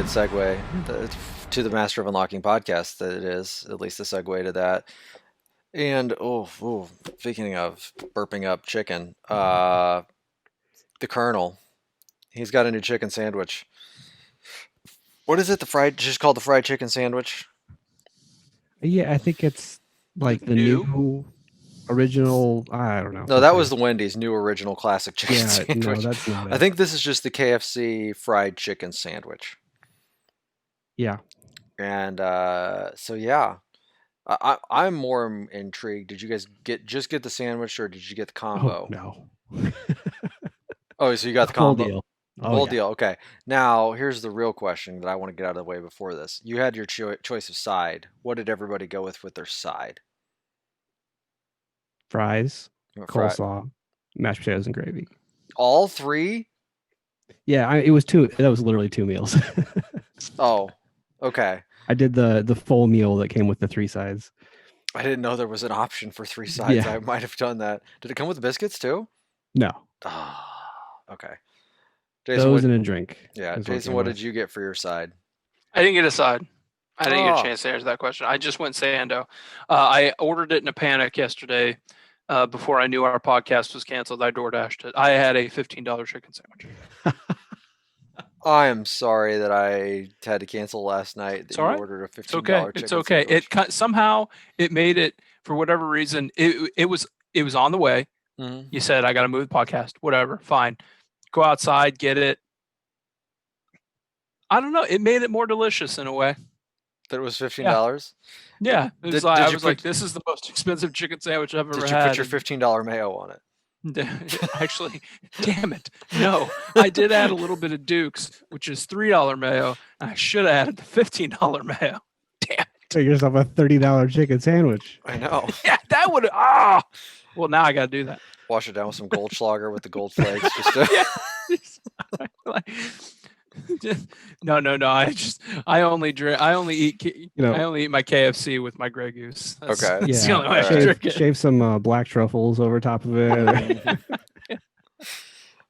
segue to the Master of Unlocking podcast. That it is at least a segue to that. And speaking of burping up chicken, the Colonel, he's got a new chicken sandwich. What is it? Just called the fried chicken sandwich. Yeah, I think it's like the new original. I don't know. No, that was the Wendy's new original classic chicken sandwich. No, that's not it. I think this is just the KFC fried chicken sandwich. Yeah. And so yeah, I'm more intrigued. Did you guys get the sandwich or did you get the combo? Oh, no. Oh, so you got the combo. Deal. Full deal. Okay. Now, here's the real question that I want to get out of the way before this. You had your choice of side. What did everybody go with their side? Fries, coleslaw, mashed potatoes, and gravy. All three? Yeah, it was two. That was literally 2 meals. Oh, okay. I did the full meal that came with the 3 sides. I didn't know there was an option for 3 sides. Yeah. I might have done that. Did it come with biscuits too? No. Okay. Jason, those and a drink. Yeah, Jason, what did you get for your side? I didn't get a side. I didn't get a chance to answer that question. I just went Sando. I ordered it in a panic yesterday before I knew our podcast was canceled. I DoorDashed it. I had a $15 chicken sandwich. I am sorry that I had to cancel last night. That you ordered a $15 chicken It's okay. Sandwich. Somehow it made it, for whatever reason, it was on the way. Mm-hmm. You said, I got to move the podcast. Whatever. Fine. Go outside, get it. I don't know. It made it more delicious in a way. That it was $15? Yeah. It was I was like, this is the most expensive chicken sandwich I've ever had. Did you put your $15 mayo on it? Actually, damn it. No, I did add a little bit of Duke's, which is $3 mayo. I should have added the $15 mayo. Damn it. Take yourself a $30 chicken sandwich. I know. Yeah, that would well, now I got to do that. Wash it down with some Goldschlager with the gold flakes. Just to... No. I only eat my KFC with my Grey Goose. That's the only way I drink it. Shave some black truffles over top of it.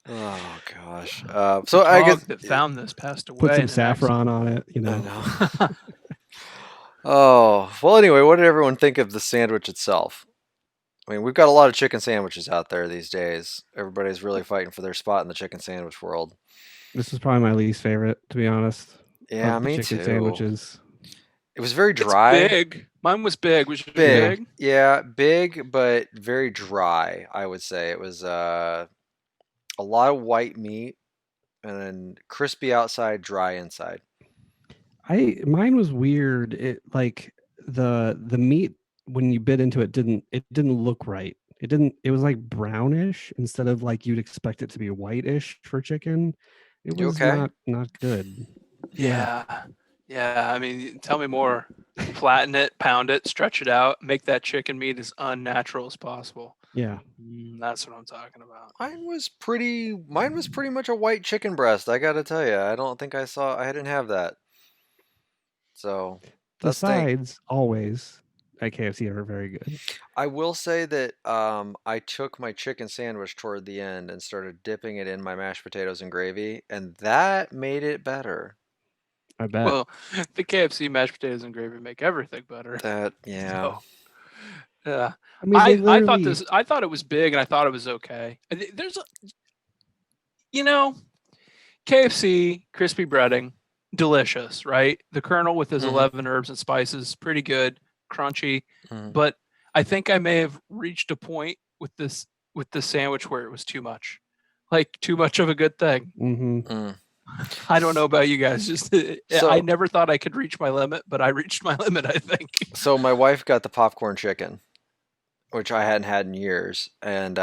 Oh gosh. So I guess that found this passed away. Put some saffron on it. I know. Oh well. Anyway, what did everyone think of the sandwich itself? I mean, we've got a lot of chicken sandwiches out there these days. Everybody's really fighting for their spot in the chicken sandwich world. This is probably my least favorite, to be honest. Yeah, me chicken too. Sandwiches. It was very dry. It's big. Mine was big. Was it big? Yeah, big, but very dry, I would say. It was a lot of white meat and then crispy outside, dry inside. Mine was weird. It like the meat when you bit into it didn't look right. It was like brownish instead of like you'd expect it to be whitish for chicken. It was not good. Yeah. I mean, tell me more. Flatten it, pound it, stretch it out, make that chicken meat as unnatural as possible. Yeah. That's what I'm talking about. Mine was pretty much a white chicken breast, I got to tell you. I don't think I didn't have that. So, the sides always at KFC are very good. I will say that I took my chicken sandwich toward the end and started dipping it in my mashed potatoes and gravy, and that made it better. I bet. Well, the KFC mashed potatoes and gravy make everything better. Yeah. So, yeah. I mean, I thought it was big, and I thought it was okay. There's KFC crispy breading, delicious, right? The Colonel with his 11 herbs and spices, pretty good. Crunchy, but I think I may have reached a point with this sandwich where it was too much of a good thing. Mm-hmm. I don't know about you guys. I never thought I could reach my limit, but I reached my limit, I think. So my wife got the popcorn chicken, which I hadn't had in years, and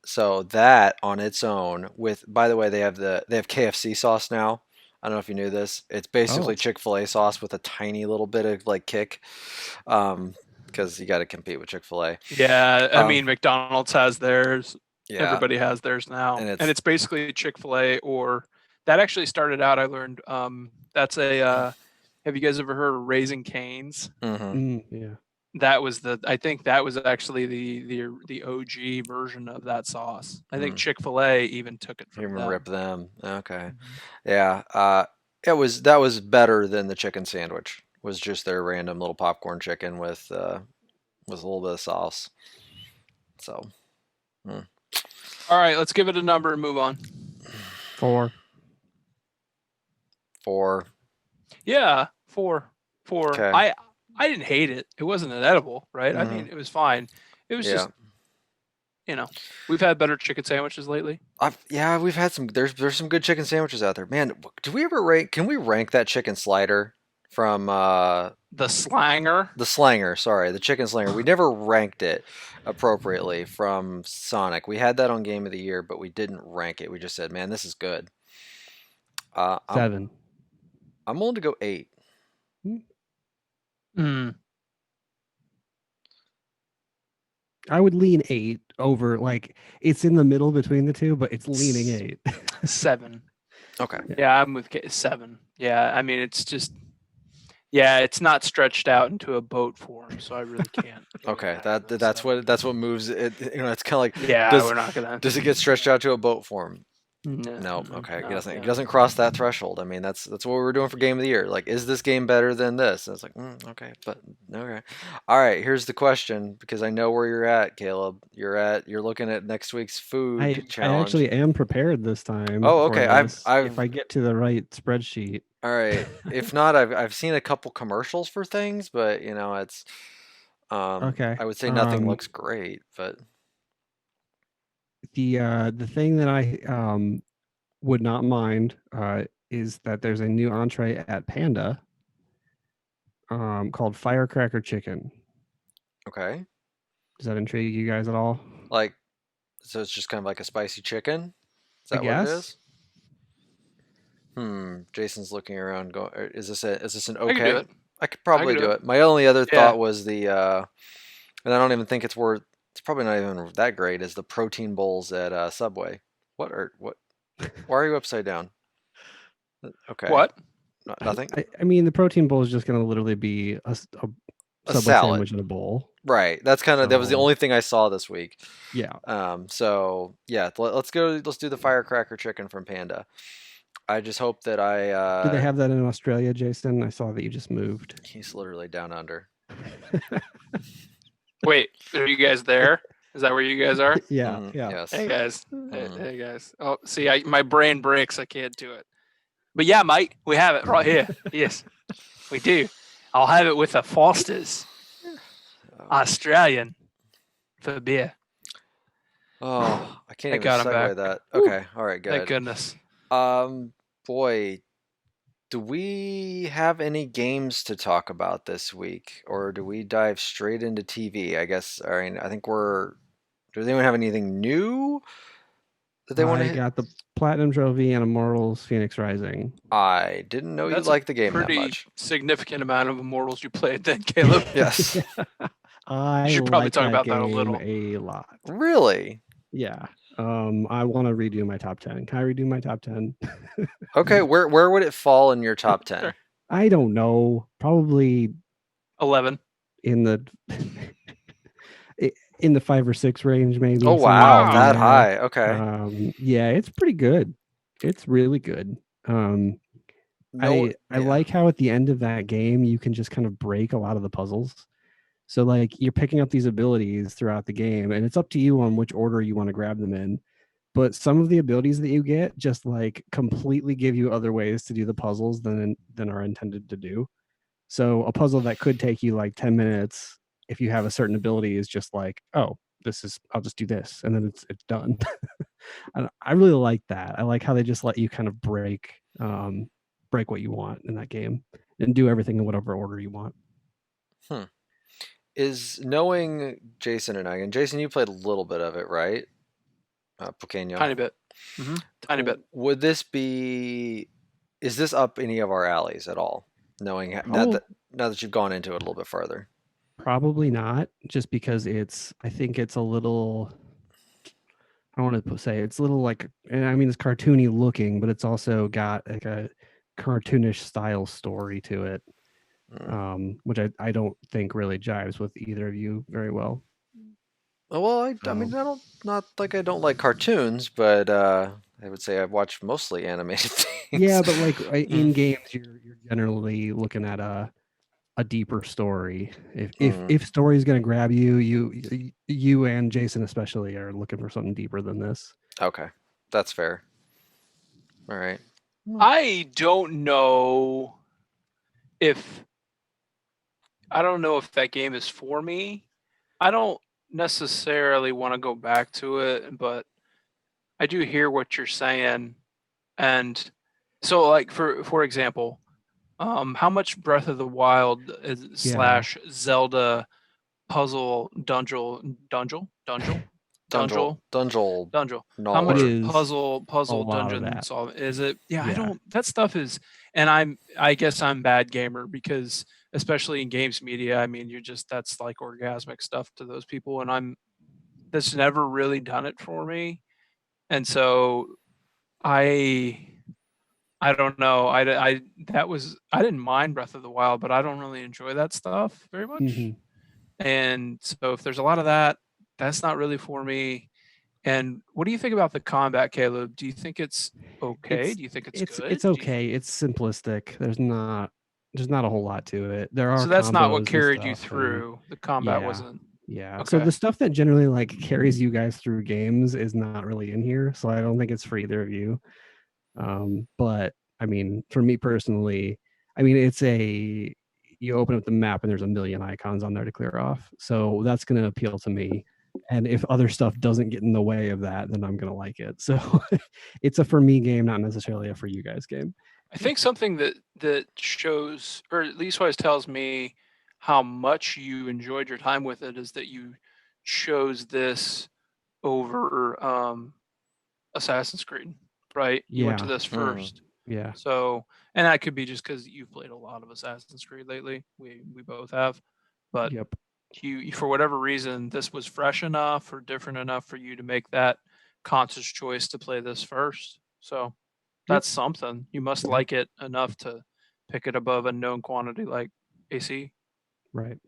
so that on its own, by the way, they have KFC sauce now. I don't know if you knew this. It's basically Chick-fil-A sauce with a tiny little bit of like kick, because you got to compete with Chick-fil-A. Yeah, I mean McDonald's has theirs. Yeah. Everybody has theirs now, and it's basically Chick-fil-A. Or that actually started out. I learned that's a. Have you guys ever heard of Raising Cane's? Mm-hmm. Yeah. I think that was actually the OG version of that sauce. I think Chick-fil-A even took it from them. Rip them. Okay. Yeah. that was better than the chicken sandwich. Was just their random little popcorn chicken with a little bit of sauce. So, All right, let's give it a number and move on. 4. 4. Yeah, 4. Okay. I didn't hate it. It wasn't inedible, right? I mean, it was fine. It was just, we've had better chicken sandwiches lately. We've had some. There's some good chicken sandwiches out there, man. Do we ever rank? Can we rank that chicken slider from the Slanger? The Slanger, sorry, the chicken Slanger. We never ranked it appropriately from Sonic. We had that on Game of the Year, but we didn't rank it. We just said, "Man, this is good." 7. I'm willing to go 8. I would lean 8 over, like, it's in the middle between the two, but it's leaning 8. 7. Okay. Yeah, I'm with 7. Yeah, I mean, it's just, it's not stretched out into a boat form, so I really can't. Okay, that's what moves it. It's kind of like, we're not gonna. Does it get stretched out to a boat form? No. Okay. It doesn't cross that threshold. I mean, that's what we were doing for Game of the Year. Like, is this game better than this? And it's like, okay, but okay. All right. Here's the question, because I know where you're at, Caleb. You're looking at next week's food challenge. I actually am prepared this time. Oh, okay. If I get to the right spreadsheet. All right. If not, I've seen a couple commercials for things, but it's okay. I would say nothing looks great, but the thing that I would not mind is that there's a new entree at Panda called Firecracker Chicken. Okay. Does that intrigue you guys at all? Like, so it's just kind of like a spicy chicken? Is that I guess? what it is? Jason's looking around. Is this an okay? I can do it. I could probably do it. My only other thought was and I don't even think it's probably not even that great, is the protein bowls at Subway. What? Why are you upside down? Okay. What? Nothing? I mean, the protein bowl is just going to literally be a Subway sandwich in a bowl. Right. That's that was the only thing I saw this week. Yeah. So yeah, let's do the firecracker chicken from Panda. I just hope that Do they have that in Australia, Jason? I saw that you just moved. He's literally down under. Wait, are you guys there? Is that where you guys are? Yeah. Yes. Hey guys. Hey guys. Oh, see, my brain breaks. I can't do it. But yeah, mate, we have it right here. Yes, we do. I'll have it with a Foster's Australian for beer. Oh, I can't even got segue that. Okay, all right, good. Thank goodness. Boy, do we have any games to talk about this week, or do we dive straight into TV? I guess. I mean, I think does anyone have anything new that they want to hit? I got the Platinum Trophy and Immortals Fenyx Rising. I didn't know you liked the game that much. Pretty significant amount of Immortals you played then, Caleb. Yes. I should probably talk about that a little. A lot. Really? Yeah. I want to redo my top 10. Can I redo my top 10? Okay, where would it fall in your top 10? I don't know. Probably 11. In the 5 or 6 range, maybe. Oh wow, that high. Okay. Yeah, it's pretty good. It's really good. I like how at the end of that game you can just kind of break a lot of the puzzles. So like you're picking up these abilities throughout the game, and it's up to you on which order you want to grab them in. But some of the abilities that you get just like completely give you other ways to do the puzzles than are intended to do. So a puzzle that could take you like 10 minutes, if you have a certain ability, is just like, oh, I'll just do this, and then it's done. I really like that. I like how they just let you kind of break what you want in that game and do everything in whatever order you want. Is knowing Jason and I, and Jason, you played a little bit of it, right? Pequeño. Tiny bit. Mm-hmm. Tiny bit. Is this up any of our alleys at all? Knowing now that you've gone into it a little bit further. Probably not, just because I think it's a little, I don't want to say it's a little like, I mean, it's cartoony looking, but it's also got like a cartoonish style story to it. Which I don't think really jives with either of you very well. Well, I mean, not like I don't like cartoons, but I would say I've watched mostly animated Yeah, but like in Mm, games, you're generally looking at a deeper story. mm, If story is going to grab you, you and Jason especially are looking for something deeper than this. okay, that's fair. All right. I don't know if I don't know if that game is for me. I don't necessarily want to go back to it, but I do hear what you're saying. And so like for example, how much Breath of the Wild is, Yeah, slash Zelda puzzle Dungeon, dungeon Dungeon, dungeon. How it much Gnawer. is a puzzle lot of dungeon that. solve is it? Yeah, I Yeah. don't. That stuff is, and I guess I'm bad gamer because especially in games media, I mean, you're just that's like orgasmic stuff to those people, and I'm that's never really done it for me, and so I I don't know. I that was I didn't mind Breath of the Wild, but I don't really enjoy that stuff very much. Hmm. And so if there's a lot of that, that's not really for me. And what do you think about the combat, Caleb? Do you think it's okay? It's Do you think it's it's good? Do you okay. It's simplistic. There's not a whole lot to it. There are So that's not what combos and carried you stuff, and through. The combat yeah, wasn't yeah. So okay. the stuff that generally like carries you guys through games is not really in here. So I don't think it's for either of you. But I mean, for me personally, I mean, it's a you open up the map and there's a million icons on there to clear off. So that's going to appeal to me. And if other stuff doesn't get in the way of that, then I'm going to like it. So it's a for me game, not necessarily a for you guys game. I think something that shows, or at least always tells me how much you enjoyed your time with it, is that you chose this over Assassin's Creed, right? You went to Yeah. this Mm, first. Yeah. So, and that could be just because you've played a lot of Assassin's Creed lately. We both have, but Yep. for whatever reason, this was fresh enough or different enough for you to make that conscious choice to play this first. So Yep. that's something. You must Yeah. like it enough to pick it above a known quantity like AC. Right.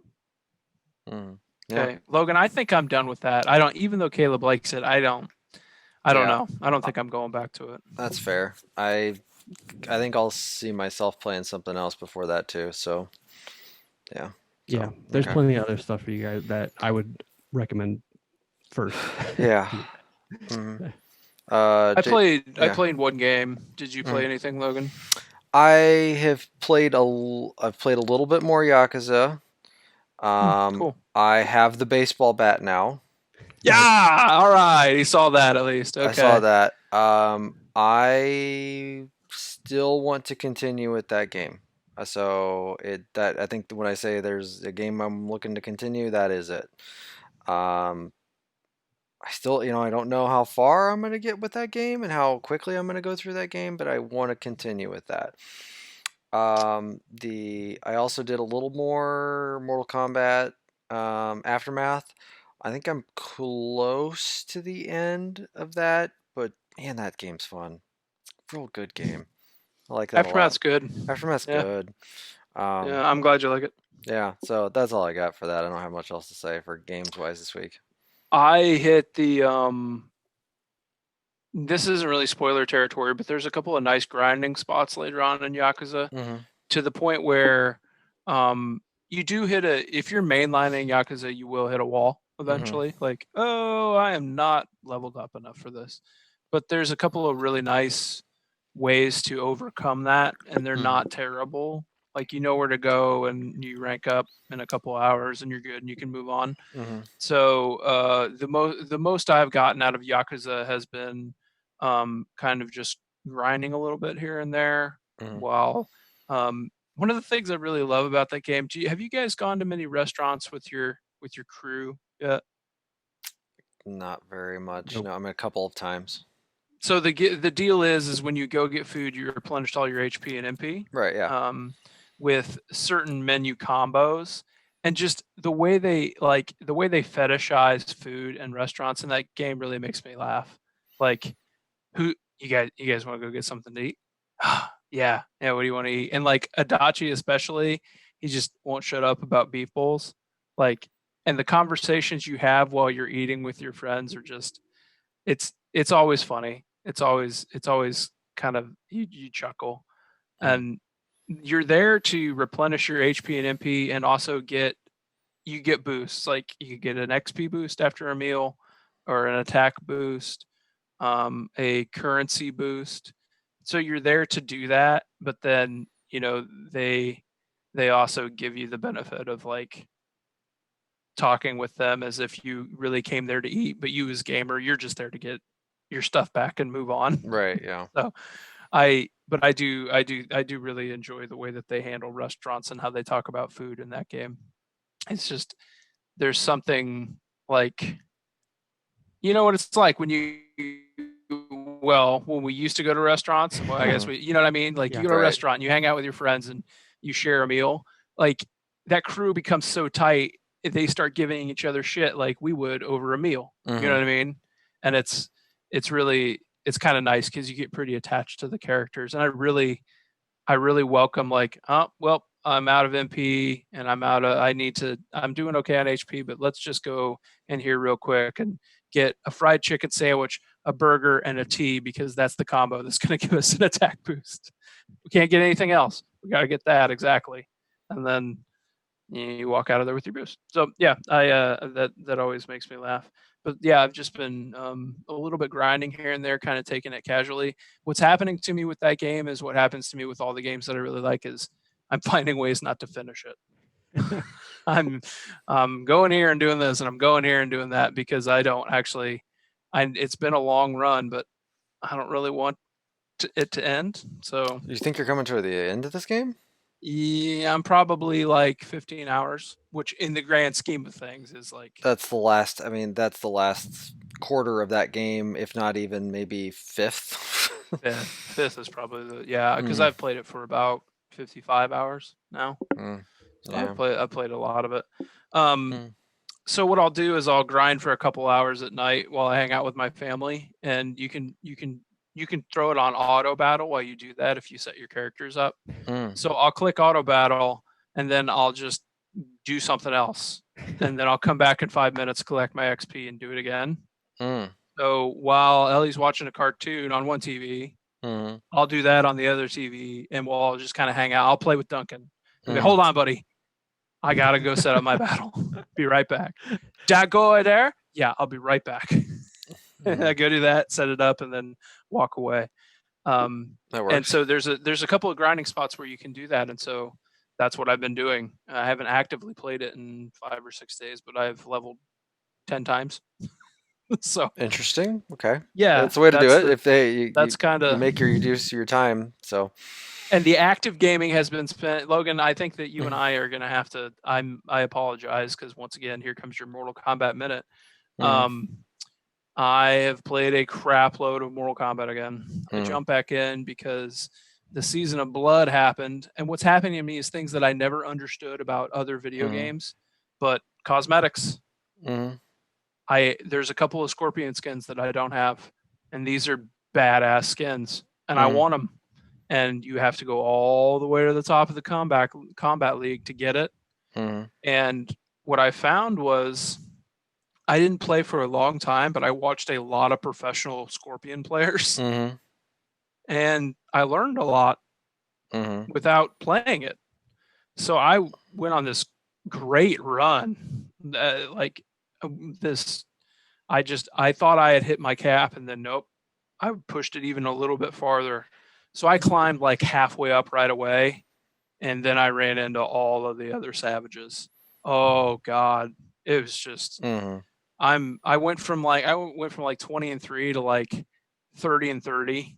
mm. Yeah, Okay, Logan, I think I'm done with that. I don't, even though Caleb likes it, I don't yeah, know. I don't uh, think I'm going back to it. that's fair. I think I'll see myself playing something else before that too. So yeah. Yeah. So There's okay. plenty of other stuff for you guys that I would recommend first. Yeah. Hmm. I Yeah. played one game. Did you Mm. play anything, Logan? I've played a little bit more Yakuza. Cool. I have the baseball bat now. Nice. Yeah. All right. He saw that at least. I saw Okay. that. I still want to continue with that game. So it that I think when I say there's a game I'm looking to continue, that is it. Um, I still, I don't know how far I'm going to get with that game and how quickly I'm going to go through that game, but I want to continue with that. The I also did a little more Mortal Kombat Aftermath. I think I'm close to the end of that, but man, that game's fun. Real good game. I like that a lot. Aftermath's good. Aftermath's Yeah. good. Yeah. I'm glad you like it. Yeah, so that's all I got for that. I don't have much else to say for games wise this week. I hit the this isn't really spoiler territory, but there's a couple of nice grinding spots later on in Yakuza Mm-hmm. to the point where you do hit if you're mainlining Yakuza, you will hit a wall Mm-hmm. eventually. Like, oh, I am not leveled up enough for this. But there's a couple of really nice ways to overcome that, and they're Mm-hmm. not terrible. Like you know where to go, and you rank up in a couple of hours, and you're good, and you can move on. Mm-hmm. So the most I've gotten out of Yakuza has been kind of just grinding a little bit here and there. Mm-hmm. While one of the things I really love about that game, have you guys gone to many restaurants with your crew yet? Not very much. Nope. No, I mean a couple of times. So the deal is when you go get food, you replenish all your HP and MP Right, yeah. with certain menu combos, and just the way they fetishize food and restaurants in that game really makes me laugh. Like, who you guys want to go get something to eat? Yeah, yeah. What do you want to eat? And like Adachi especially, he just won't shut up about beef bowls. Like, and the conversations you have while you're eating with your friends are just it's always funny. It's always kind of you chuckle, and you're there to replenish your HP and MP, and also get boosts. Like you get an XP boost after a meal, or an attack boost, a currency boost. So you're there to do that, but then they also give you the benefit of like talking with them as if you really came there to eat, but you as gamer, you're just there to get your stuff back and move on. Right. Yeah. So I do really enjoy the way that they handle restaurants and how they talk about food in that game. It's just, there's something like, you know what it's like when when we used to go to restaurants. Well, I guess you know what I mean? Like you go to a restaurant and you hang out with your friends and you share a meal. Like that crew becomes so tight, they start giving each other shit like we would over a meal. You know what I mean? And it's kind of nice because you get pretty attached to the characters. And I really welcome like, oh, well, I'm out of MP and I'm doing okay on HP, but let's just go in here real quick and get a fried chicken sandwich, a burger, and a tea, because that's the combo that's going to give us an attack boost. We can't get anything else. We got to get that exactly. And then you walk out of there with your boost. So yeah, that always makes me laugh. But yeah, I've just been a little bit grinding here and there, kind of taking it casually. What's happening to me with that game is what happens to me with all the games that I really like, is I'm finding ways not to finish it. I'm going here and doing this, and I'm going here and doing that, because I don't actually. It's been a long run, but I don't really want it to end. So you think you're coming to the end of this game? Yeah, I'm probably like 15 hours, which in the grand scheme of things is like... That's the last, I mean, that's the last quarter of that game, if not even maybe fifth. Fifth is probably because I've played it for about 55 hours now. So I've played a lot of it. So what I'll do is I'll grind for a couple hours at night while I hang out with my family, and you can throw it on auto battle while you do that if you set your characters up. So I'll click auto battle, and then I'll just do something else, and then I'll come back in 5 minutes, collect my XP, and do it again. So while Ellie's watching a cartoon on one TV, I'll do that on the other TV, and we'll just kind of hang out. I'll play with Duncan. Hold on, buddy. I gotta go set up my battle. Be right back. Dad, go there? Yeah, I'll be right back. I go do that, set it up, and then walk away. That works. And so there's a couple of grinding spots where you can do that, and so that's what I've been doing. I haven't actively played it in 5 or 6 days, but I've leveled 10 times. So interesting. Okay. Yeah, that's the way to do it. That's kind of make your use your time. So. And the active gaming has been spent. Logan, I think that you and I are going to have to. I apologize, because once again, here comes your Mortal Kombat minute. I have played a crap load of Mortal Kombat again. I jump back in because the Season of Blood happened, and what's happening to me is things that I never understood about other video games, but cosmetics. There's a couple of Scorpion skins that I don't have, and these are badass skins, and I want them. And you have to go all the way to the top of the combat league to get it. And what I found was, I didn't play for a long time, but I watched a lot of professional Scorpion players. And I learned a lot without playing it. So I went on this great run. I thought I had hit my cap, and then nope, I pushed it even a little bit farther. So I climbed like halfway up right away, and then I ran into all of the other savages. Oh God, it was just. I went from like 20-3 to like 30-30.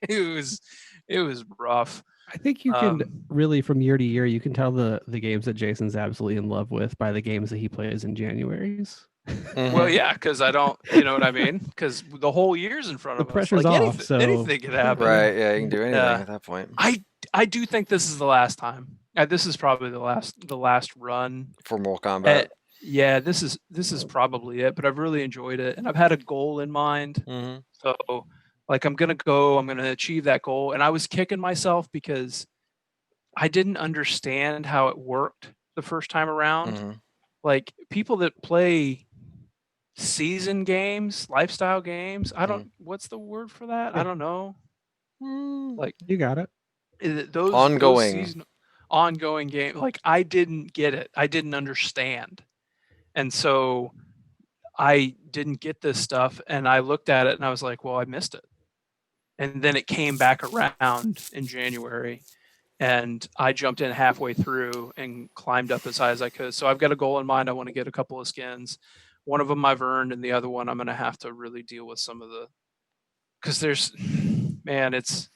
It was rough. I think you can really, from year to year, you can tell the games that Jason's absolutely in love with by the games that he plays in January's. Well, yeah, because I don't, you know what I mean? Because the whole year's in front of us. The pressure's off, so anything can happen. Right? Yeah, you can do anything at that point. I do think this is the last time. This is probably the last run for Mortal Kombat. Yeah, this is probably it. But I've really enjoyed it, and I've had a goal in mind. So, like, I'm gonna achieve that goal, and I was kicking myself because I didn't understand how it worked the first time around. Like, people that play season games, lifestyle games. I don't. What's the word for that? I don't know. Like You got it. those Ongoing. season ongoing game. Like I didn't get it. I didn't understand, and so I didn't get this stuff. And I looked at it and I was like, well, I missed it. And then it came back around in January, and I jumped in halfway through and climbed up as high as I could. So I've got a goal in mind. I want to get a couple of skins. One of them I've earned, and the other one I'm going to have to really deal with some of the, because there's, man, it's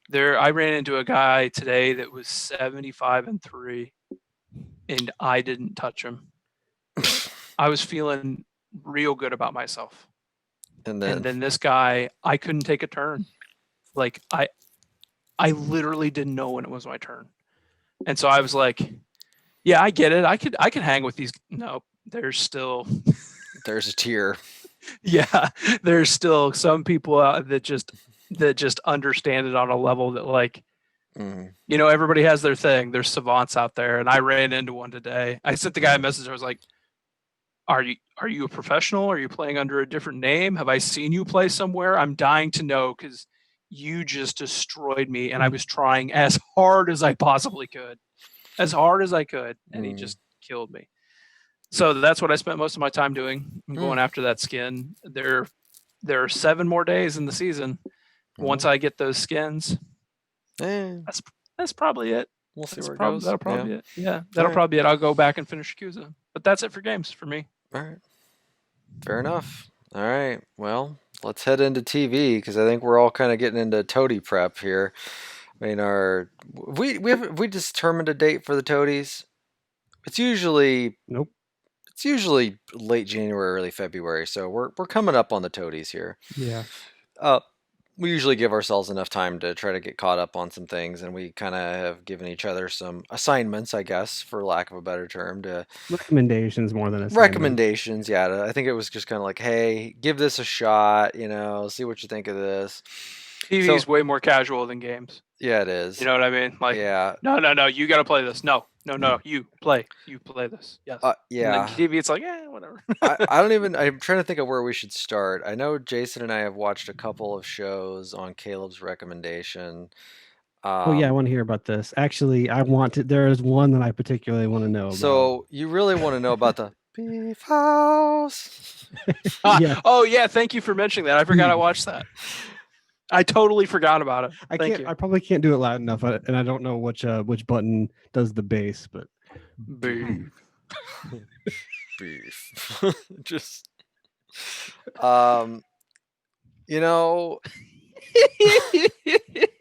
there. I ran into a guy today that was 75-3, and I didn't touch him. I was feeling real good about myself. And then this guy, I couldn't take a turn. Like I literally didn't know when it was my turn. And so I was like, yeah, I get it. I could hang with these. No, there's still there's a tier. Yeah, there's still some people out that just understand it on a level that, like, you know, everybody has their thing. There's savants out there, and I ran into one today. I sent the guy a message. I was like, are you a professional? Are you playing under a different name? Have I seen you play somewhere? I'm dying to know, because you just destroyed me, and I was trying as hard as I possibly could. As hard as I could, and he just killed me. So that's what I spent most of my time doing. I'm going after that skin. There are 7 more days in the season. Once I get those skins, that's probably it. We'll see where it goes. That'll probably be it. Yeah, that'll probably be it. I'll go back and finish Yakuza. But that's it for games for me. All right. Fair enough. All right. Well, let's head into TV, because I think we're all kind of getting into TOTY prep here. I mean, we determined a date for the TOTYs? It's usually Nope. It's usually late January, early February, so we're coming up on the TOTYs here. Yeah. We usually give ourselves enough time to try to get caught up on some things, and we kind of have given each other some assignments, I guess, for lack of a better term, to recommendations more than assignments. Recommendations, yeah. I think it was just kind of like, hey, give this a shot, you know, see what you think of this. TV is way more casual than games. Yeah, it is. You know what I mean? Like, yeah. No, you got to play this. No, you play this. Yes. Yeah. And then TV, it's like, whatever. I'm trying to think of where we should start. I know Jason and I have watched a couple of shows on Caleb's recommendation. Oh yeah, I want to hear about this. Actually, there is one that I particularly want to know about. So you really want to know about the Beef House? Yeah. Oh yeah, thank you for mentioning that. I forgot I watched that. I totally forgot about it. I probably can't do it loud enough, and I don't know which button does the bass, but beef. Beef. Just you know,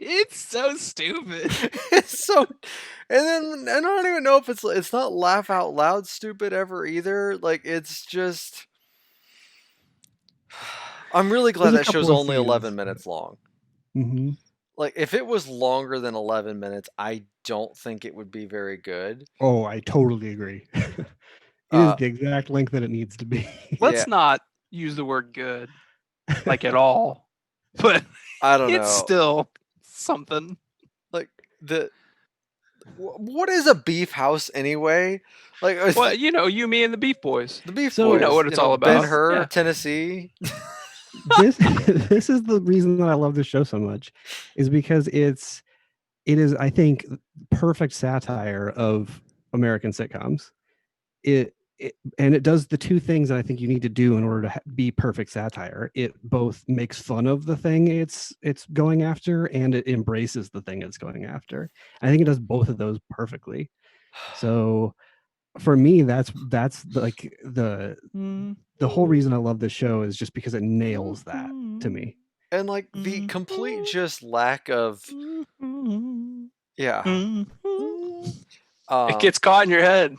it's so stupid. It's so, and then I don't even know if it's not laugh out loud stupid ever either. Like, it's just, I'm really glad that show's only 11 minutes long. Mm-hmm. Like, if it was longer than 11 minutes, I don't think it would be very good. Oh, I totally agree. It is the exact length that it needs to be. Let's not use the word good, like, at all. But I don't know. It's still something. Like, what is a beef house anyway? Like, well, you know, you, me, and the Beef Boys. The Beef Boys. You know what it's all about. Ben-Hur, Tennessee. This is the reason that I love this show so much, is because it is, I think, perfect satire of American sitcoms. And it does the two things that I think you need to do in order to be perfect satire. It both makes fun of the thing it's going after, and it embraces the thing it's going after. I think it does both of those perfectly. So for me, that's like the whole reason I love this show, is just because it nails that to me. And like the complete just lack of it gets caught in your head.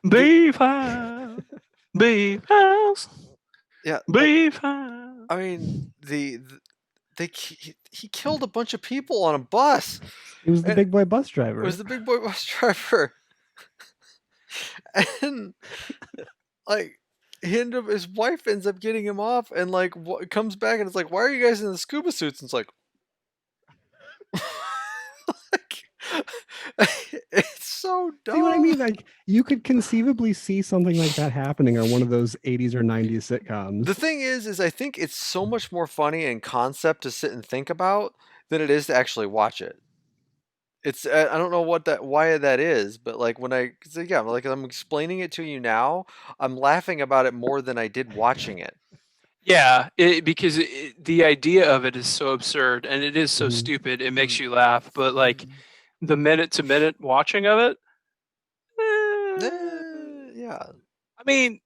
Beef house, beef house, beef house. I mean, he killed a bunch of people on a bus. It was the big boy bus driver. It was the big boy bus driver. And like, his wife ends up getting him off, and like comes back and it's like, why are you guys in the scuba suits? And it's like, it's so dumb. See what I mean? Like, you could conceivably see something like that happening on one of those 80s or 90s sitcoms. The thing is I think it's so much more funny in concept to sit and think about than it is to actually watch it. It's I don't know why that is, but like when like I'm explaining it to you now, I'm laughing about it more than I did watching it. Yeah, because the idea of it is so absurd and it is so Mhm. stupid. It makes you laugh, but like the minute to minute watching of it, Yeah. I mean,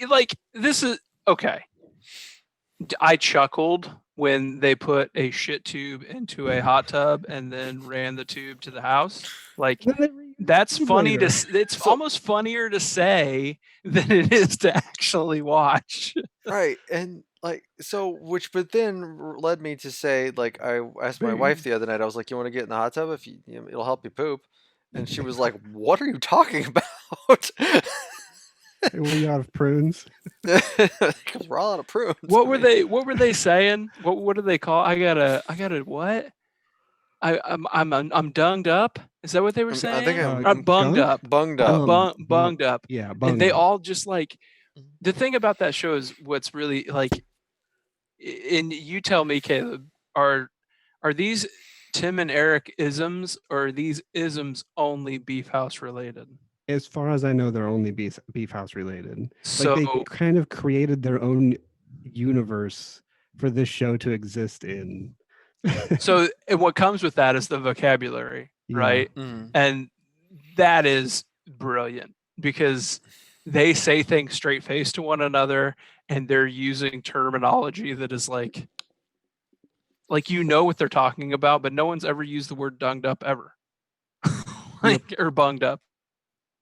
like this is okay. I chuckled when they put a shit tube into a hot tub and then ran the tube to the house. Like Then they reused that's the tube funny later. it's almost funnier to say than it is to actually watch. Right. And like but then led me to say, like, I asked my wife the other night, I was like, you want to get in the hot tub, it'll help you poop? And she was like, what are you talking about? Were you out of prunes? Because we're all out of prunes. What were they saying? What do they call? I gotta what? I'm dunged up. Is that what they were saying? I think I'm bunged gunk? up. Bunged I'm up. bunged up. Yeah, And bunged they up. all just like the thing about that show is what's really like. And you tell me, Caleb, are these Tim and Eric isms, or are these isms only Beef House related? As far as I know, they're only beef house related. So Like, they kind of created their own universe for this show to exist in. so and what comes with that is the vocabulary, Yeah. right? Mhm. And that is brilliant because they say things straight face to one another and they're using terminology that is like you know what they're talking about, but no one's ever used the word dunged up ever. Or bunged up.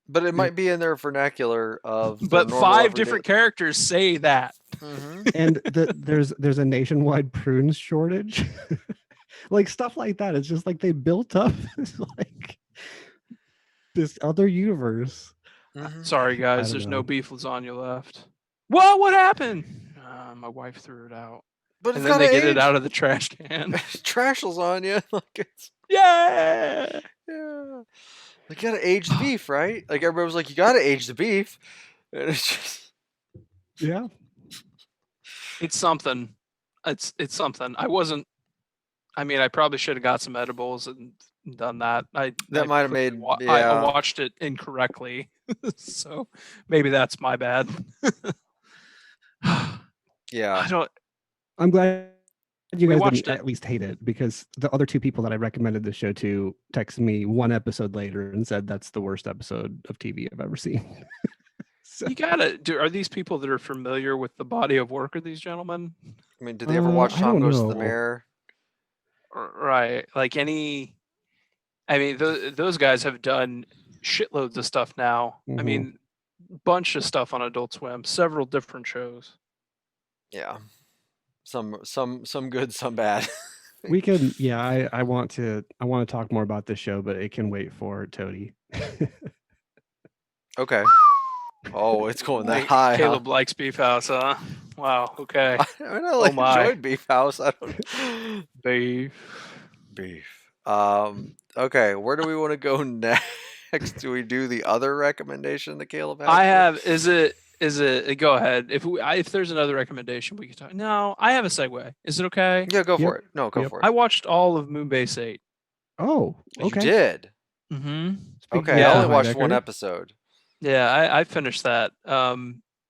But it might be in their vernacular of their But normal 5 everyday- different characters say that. Mhm. And there's a nationwide prunes shortage. Like, stuff like that. It's just like they built up like this other universe. Mhm. Sorry, guys, don't there's know. no beef lasagna left. What happened? My wife threw it out. But it's And then gotta they get age. it out of the trash can. Trash lasagna. Like, it's Yeah. yeah. Like, you gotta age the beef, right? Like, everybody was like, you gotta age the beef. And it's just Yeah. It's something. It's something. I mean, I probably should have got some edibles and done that. That might have made I watched it incorrectly. So maybe that's my bad. yeah. I'm glad you We guys watched didn't it. at least hate it, because the other two people that I recommended the show to texted me one episode later and said that's the worst episode of TV I've ever seen. So, You gotta are these people that are familiar with the body of work of these gentlemen? I mean, did they ever watch I Tom don't Goes to the know. Mirror? Right. Like I mean, those guys have done shitloads of stuff now. I Mhm. mean, bunch of stuff on Adult Swim, several different shows. Yeah. Some good, some bad. We can, yeah. I want to talk more about this show, but it can wait for TOTY. Okay. Oh, it's going that Hey, high. Caleb likes Beef House, huh? Wow. Okay. I like my. enjoyed Beef House. I don't Beef. Okay, where do we want to go next? Do we do the other recommendation that Caleb had? I have. Is it? Go ahead. If there's another recommendation, we can talk. No, I have a segue. Is it okay? Yeah, go Yep. for it. No, go Yep. for it. I watched all of Moonbase 8. Oh, You okay. did. Mm-hmm. Okay, Yeah. I only watched one Heidecker. episode. Yeah, I finished that.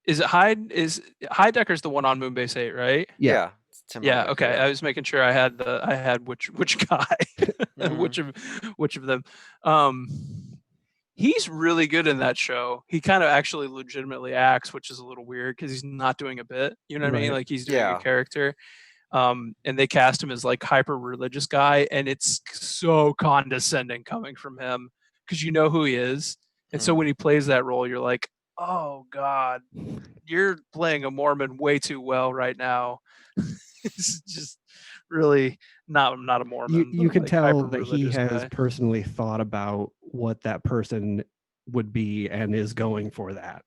Is it Heidecker's the one on Moonbase 8, right? Yeah. It's Tim Yeah. Heidecker, Okay. I was making sure I had which guy, Mhm. which of them. He's really good in that show. He kind of actually legitimately acts, which is a little weird because he's not doing a bit. You know what I mean? Right. Like, he's doing Yeah. a character. And they cast him as like hyper religious guy, and it's so condescending coming from him because you know who he is. And so Mhm. when he plays that role, you're like, oh God, you're playing a Mormon way too well right now. It's just really not a Mormon. You but, can like, tell that he hyper-religious has guy. personally thought about what that person would be and is going for that.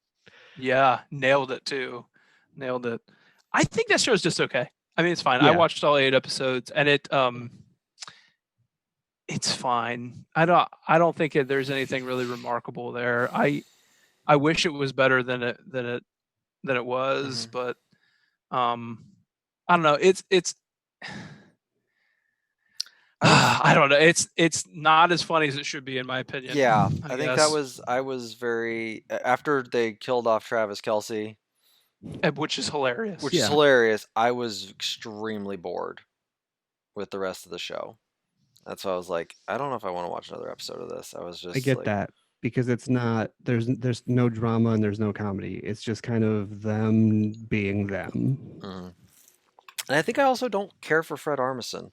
Yeah, nailed it too. Nailed it. I think that show's just okay. I mean, it's fine. I Yeah. watched all 8 episodes, and It's fine. I don't think there's anything really remarkable there. I wish it was better than it was, but um I don't know. It's I don't know. It's not as funny as it should be, in my opinion. Yeah, I think that guess, I was very after they killed off Travis Kelsey, which is hilarious. which is Yeah. hilarious. I was extremely bored with the rest of the show. That's why I was like, I don't know if I want to watch another episode of this. I was I just get like, that because it's not there's no drama and there's no comedy. It's just kind of them being them. mhm. And I think I also don't care for Fred Armisen.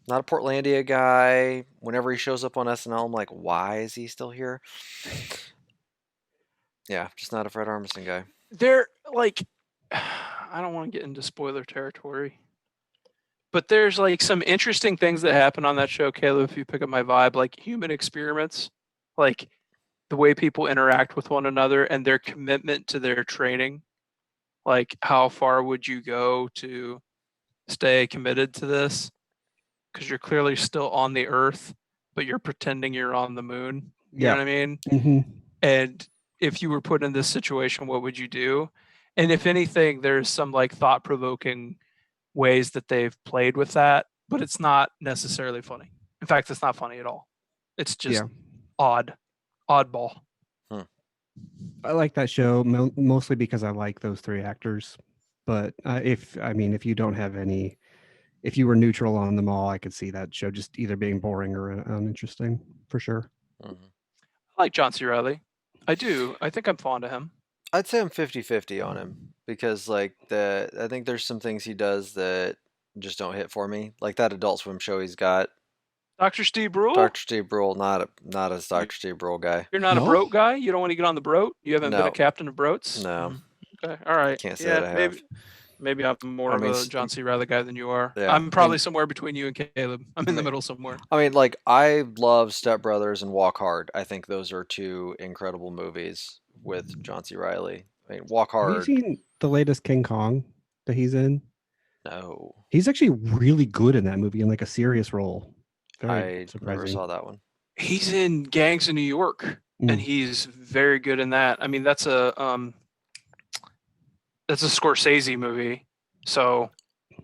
Not a Portlandia guy. Whenever he shows up on SNL, I'm like, why is he still here? Yeah, just not a Fred Armisen guy. They're like, I don't want to get into spoiler territory, but there's like some interesting things that happen on that show, Caleb. If you pick up my vibe, like human experiments, like the way people interact with one another and their commitment to their training. Like, how far would you go to stay committed to this? Because you're clearly still on the Earth, but you're pretending you're on the moon. You know Yeah. what I mean? Mm-hmm. And if you were put in this situation, what would you do? And if anything, there's some like thought provoking ways that they've played with that, but it's not necessarily funny. In fact, it's not funny at all. It's just Yeah. oddball. I like that show mostly because I like those three actors. But if you don't have any, if you were neutral on them all, I could see that show just either being boring or uninteresting for sure. Mm-hmm. I like John C. Reilly. I do. I think I'm fond of him. I'd say I'm 50-50 on him because like I think there's some things he does that just don't hit for me. Like that Adult Swim show he's got. Dr. Steve Brule? Dr. Steve Brule, not a Dr. Steve Brule guy. You're not a No? broat guy? You don't want to get on the broat? You haven't been a No, captain of broats? no, Okay. All right. can't say Yeah, that I have. maybe I'm more I of mean, a John C. Reilly guy than you are. yeah, I'm probably somewhere between you and Caleb. I'm in the middle somewhere. I mean, like I love Step Brothers and Walk Hard. I think those are two incredible movies with John C. Reilly. I mean, Walk Have you Hard. seen the latest King Kong that he's in? No, He's actually really good in that movie in like a serious role. Very I never surprising. saw that one. He's in Gangs of New York, and he's very good in that. I mean, that's a Scorsese movie, so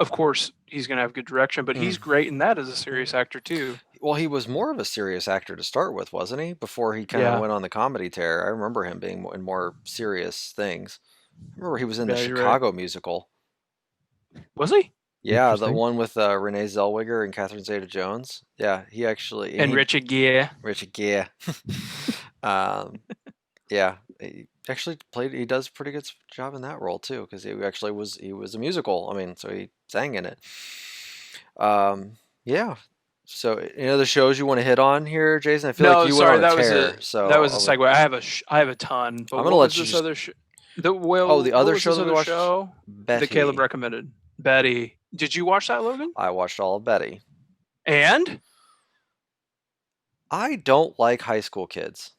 of course he's gonna have good direction. But he's great in that as a serious actor too. Well, he was more of a serious actor to start with, wasn't he? Before he kind of went on the comedy tear. I remember him being in more serious things. I remember he was in the Yeah, you're right. Chicago musical. Was he? Yeah, the Interesting. one with Renee Zellweger and Catherine Zeta-Jones. Yeah, he actually And Richard Gere. Richard Gere. Yeah, he actually played. He does a pretty good job in that role too, because he was a musical. I mean, so he sang in it. Yeah. So any other shows you want to hit on here, Jason? I feel like you went on a tear. So that was a segue. I have a ton. But I'm gonna what let was you this just- other the other show that we watched, show Betty. that Caleb recommended? Betty. Did you watch that, Logan? I watched all of Betty. And I don't like high school kids.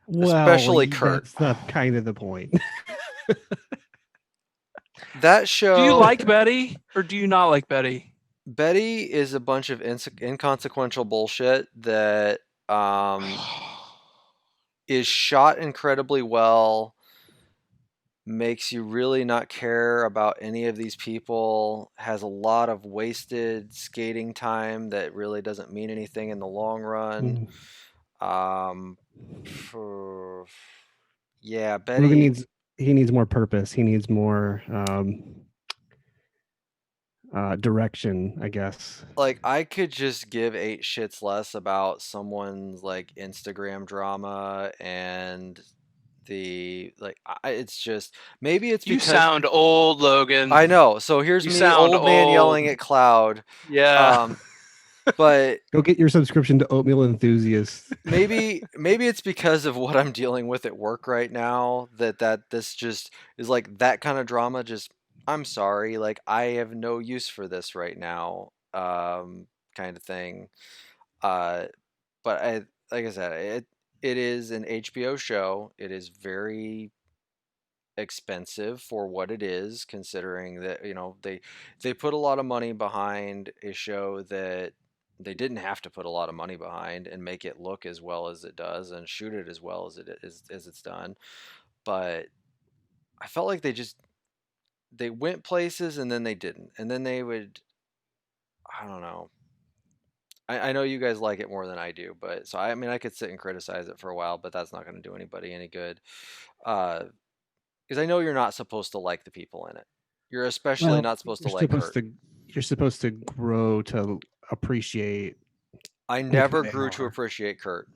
Well, Especially Kurt. That's not kind of the point. That show. do you like Betty or do you not like Betty? Betty is a bunch of inconsequential bullshit that is shot incredibly well, makes you really not care about any of these people, has a lot of wasted skating time that really doesn't mean anything in the long run. Yeah, Betty Logan needs more purpose. He needs more direction, I guess. like I could just give 8 shits less about someone's like Instagram drama and the like it's just maybe it's You because sound old, Logan. I know. So here's You me, sound old man old. yelling at cloud. Yeah. But Go get your subscription to Oatmeal Enthusiast. maybe it's because of what I'm dealing with at work right now that this just is like that kind of drama. Just I'm sorry, like I have no use for this right now, kind of thing. But I like I said, it is an HBO show. It is very expensive for what it is, considering that they put a lot of money behind a show that they didn't have to put a lot of money behind and make it look as well as it does and shoot it as well as it's done. But I felt like they went places and then they didn't, and then they would, I don't know. I know you guys like it more than I do, but so I mean I could sit and criticize it for a while, but that's not going to do anybody any good. Because I know you're not supposed to like the people in it. You're especially not supposed to like Kurt. You're supposed to grow to appreciate. I never grew to appreciate Kurt.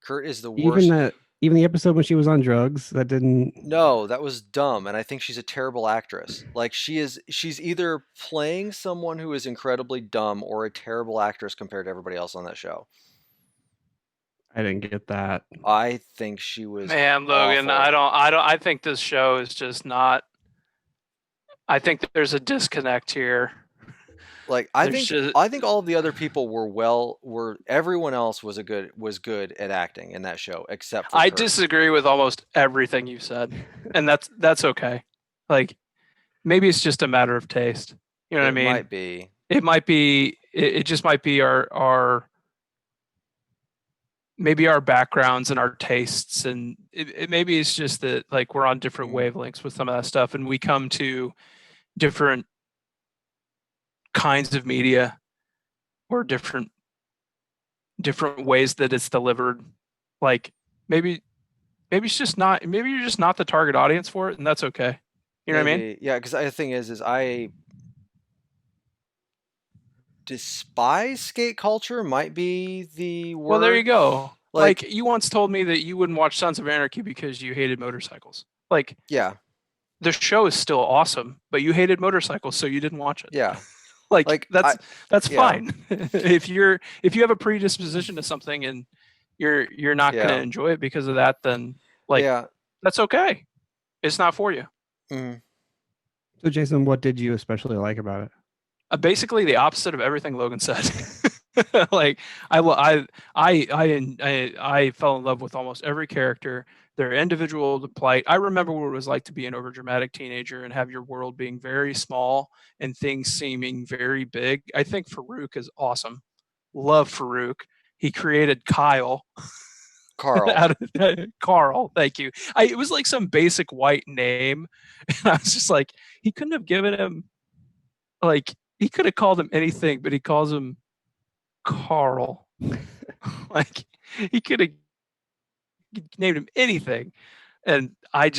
Kurt is the Even worst. Even the episode when she was on drugs, that didn't. No, that was dumb, and I think she's a terrible actress. Like she's either playing someone who is incredibly dumb or a terrible actress compared to everybody else on that show. I didn't get that. I think she was. Man, Logan, awful. I think this show is just not. I think that there's a disconnect here. Like I think all of the other people were everyone else was good at acting in that show except for I Kurt. disagree with almost everything you said, and that's okay. Like maybe it's just a matter of taste. You know what I mean? It might be. It might be. It just might be our maybe our backgrounds and our tastes, and maybe it's just that like we're on different wavelengths with some of that stuff, and we come to different kinds of media or different ways that it's delivered. Like maybe it's just not, maybe you're just not the target audience for it, and that's okay. You know what I mean? Yeah, because the thing is I despise skate culture might be the word. Well, there you go. Like you once told me that you wouldn't watch Sons of Anarchy because you hated motorcycles. Like, yeah, the show is still awesome, but you hated motorcycles, so you didn't watch it. Yeah. like that's fine. If you have a predisposition to something and you're not going to enjoy it because of that, then that's okay. It's not for you. Mm. So Jason, what did you especially like about it? Basically the opposite of everything Logan said. Like I fell in love with almost every character, their individual plight. I remember what it was like to be an overdramatic teenager and have your world being very small and things seeming very big. I think Farouk is awesome. Love Farouk. He created Carl. Carl, thank you. It was like some basic white name, and I was just like, he couldn't have given him, like, he could have called him anything, but he calls him Carl. Like, he could have named him anything. And I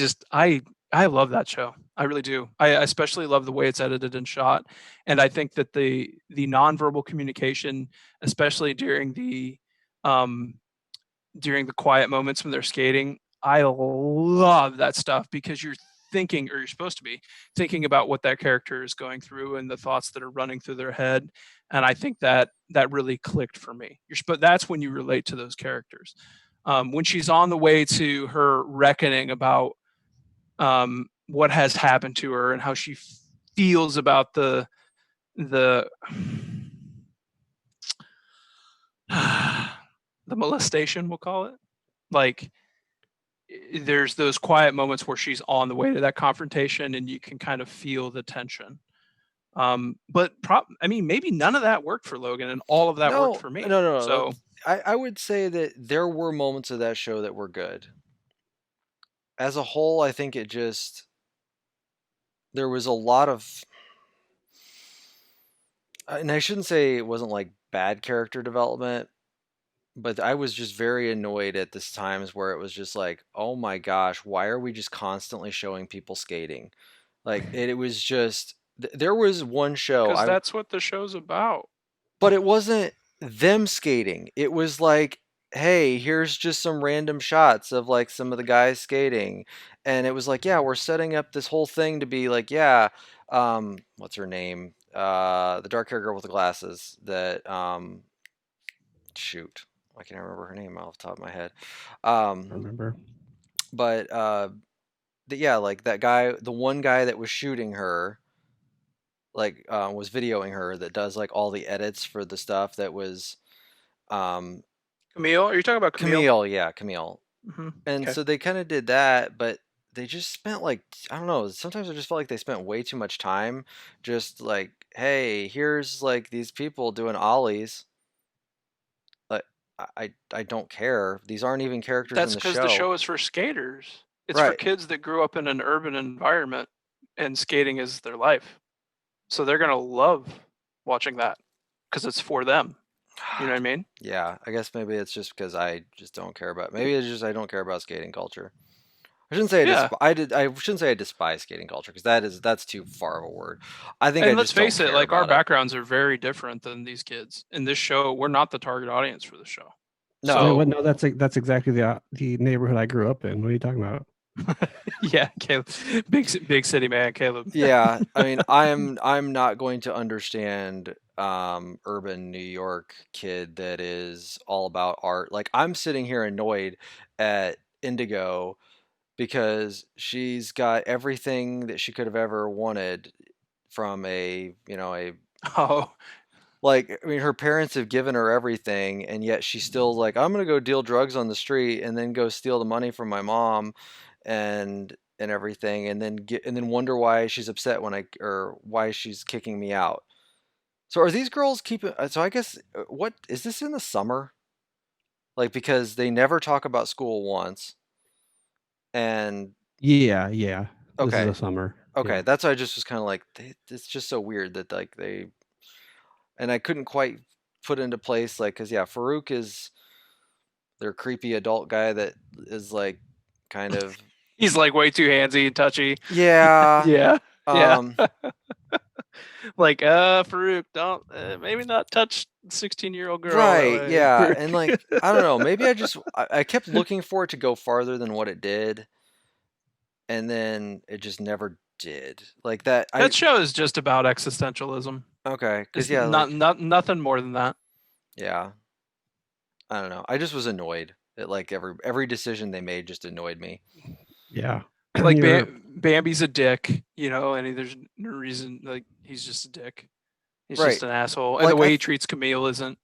love that show. I really do. I especially love the way it's edited and shot. And I think that the nonverbal communication, especially during the quiet moments when they're skating, I love that stuff because you're thinking, or you're supposed to be thinking about what that character is going through and the thoughts that are running through their head. And I think that really clicked for me. That's when you relate to those characters. When she's on the way to her reckoning about what has happened to her and how she feels about the molestation, we'll call it. Like, there's those quiet moments where she's on the way to that confrontation and you can kind of feel the tension. But maybe none of that worked for Logan and all of that worked for me. No. So I would say that there were moments of that show that were good. As a whole, I think there was a lot of, and I shouldn't say it wasn't like bad character development, but I was just very annoyed at this times where it was just like, oh my gosh, why are we just constantly showing people skating? Like it was just, there was one show. Because that's what the show's about. But it wasn't them skating. It was like, hey, here's just some random shots of like some of the guys skating. And it was like, yeah, we're setting up this whole thing to be like, what's her name? The dark haired girl with the glasses that, shoot, I can't remember her name off the top of my head. I remember. But, like that guy, the one guy that was shooting her, like was videoing her, that does like all the edits for the stuff that was Camille. Are you talking about Camille? Camille? Mm-hmm. And so they kind of did that, but they just spent like, I don't know, sometimes I just felt like they spent way too much time just like, hey, here's like these people doing ollies. Like I don't care. These aren't even characters in That's the because the show. show is for skaters. It's for Right. kids that grew up in an urban environment and skating is their life. So they're gonna love watching that because it's for them. You know what I mean? Yeah, I guess maybe it's just because I just don't care about. Maybe it's just I don't care about skating culture. I shouldn't say Yeah. I shouldn't say I despise skating culture because that's too far of a word. I think I And let's just don't face it, care like our about it. backgrounds are very different than these kids. In this show, we're not the target audience for the show. No. Wait, what? So No, that's exactly the neighborhood I grew up in. What are you talking about? yeah, Caleb, big city man, Caleb. Yeah, I mean, I'm not going to understand urban New York kid that is all about art. Like I'm sitting here annoyed at Indigo because she's got everything that she could have ever wanted from a, you know, a Oh, like I mean her parents have given her everything and yet she's still like I'm going to go deal drugs on the street and then go steal the money from my mom and everything and then wonder why she's upset when I or why she's kicking me out. So are these girls keeping so I guess what is this in the summer? Like because they never talk about school once and Yeah. This is okay. a summer. Okay, Yeah. that's why I just was kind of like it's just so weird that like and I couldn't quite put into place like because yeah, Farouk is their creepy adult guy that is like kind of he's like way too handsy and touchy. yeah Yeah, yeah. um Like, Farouk, don't maybe not touch 16-year-old girl that right way. yeah and like I don't know maybe I kept looking for it to go farther than what it did and then it just never did like that I That show is just about existentialism. okay because It's yeah like nothing more than that. yeah I don't know I just was annoyed at like every decision they made just annoyed me. Yeah. Like You're Bambi's a dick, you know, and there's no reason. Like he's just a dick. He's Right just an asshole, and the like way he treats Camille isn't.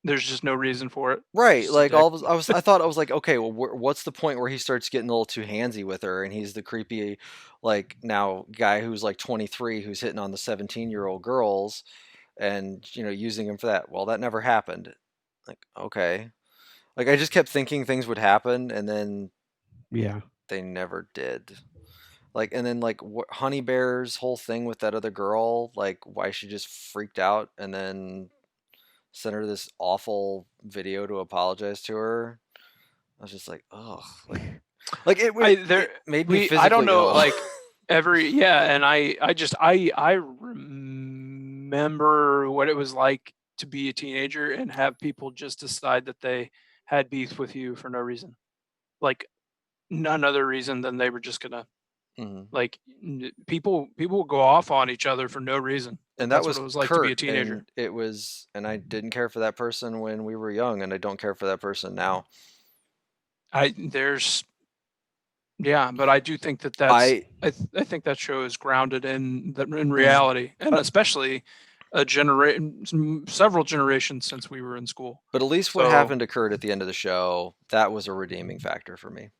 There's just no reason for it. He's right, just a like dick. all of, I thought I was like, okay, well, what's the point where he starts getting a little too handsy with her, and he's the creepy, like now guy who's like 23 who's hitting on the 17-year-old girls, and you know using him for that. Well, that never happened. Like okay, like I just kept thinking things would happen, and then yeah. they never did. Like and then like Honey Bear's whole thing with that other girl, like why she just freaked out, and then sent her this awful video to apologize to her. I was just like, oh, it made me I don't physically know ill. like and I remember what it was like to be a teenager and have people just decide that they had beef with you for no reason, like none other reason than they were just gonna Mhm. like people go off on each other for no reason. And that That's what was it was like to be a Kurt, teenager. and and I didn't care for that person when we were young, and I don't care for that person now. I there's Yeah, but I do think that I, I think that show is grounded in mhm. reality, and especially several generations since we were in school. But at least what So happened to Kurt at the end of the show, that was a redeeming factor for me.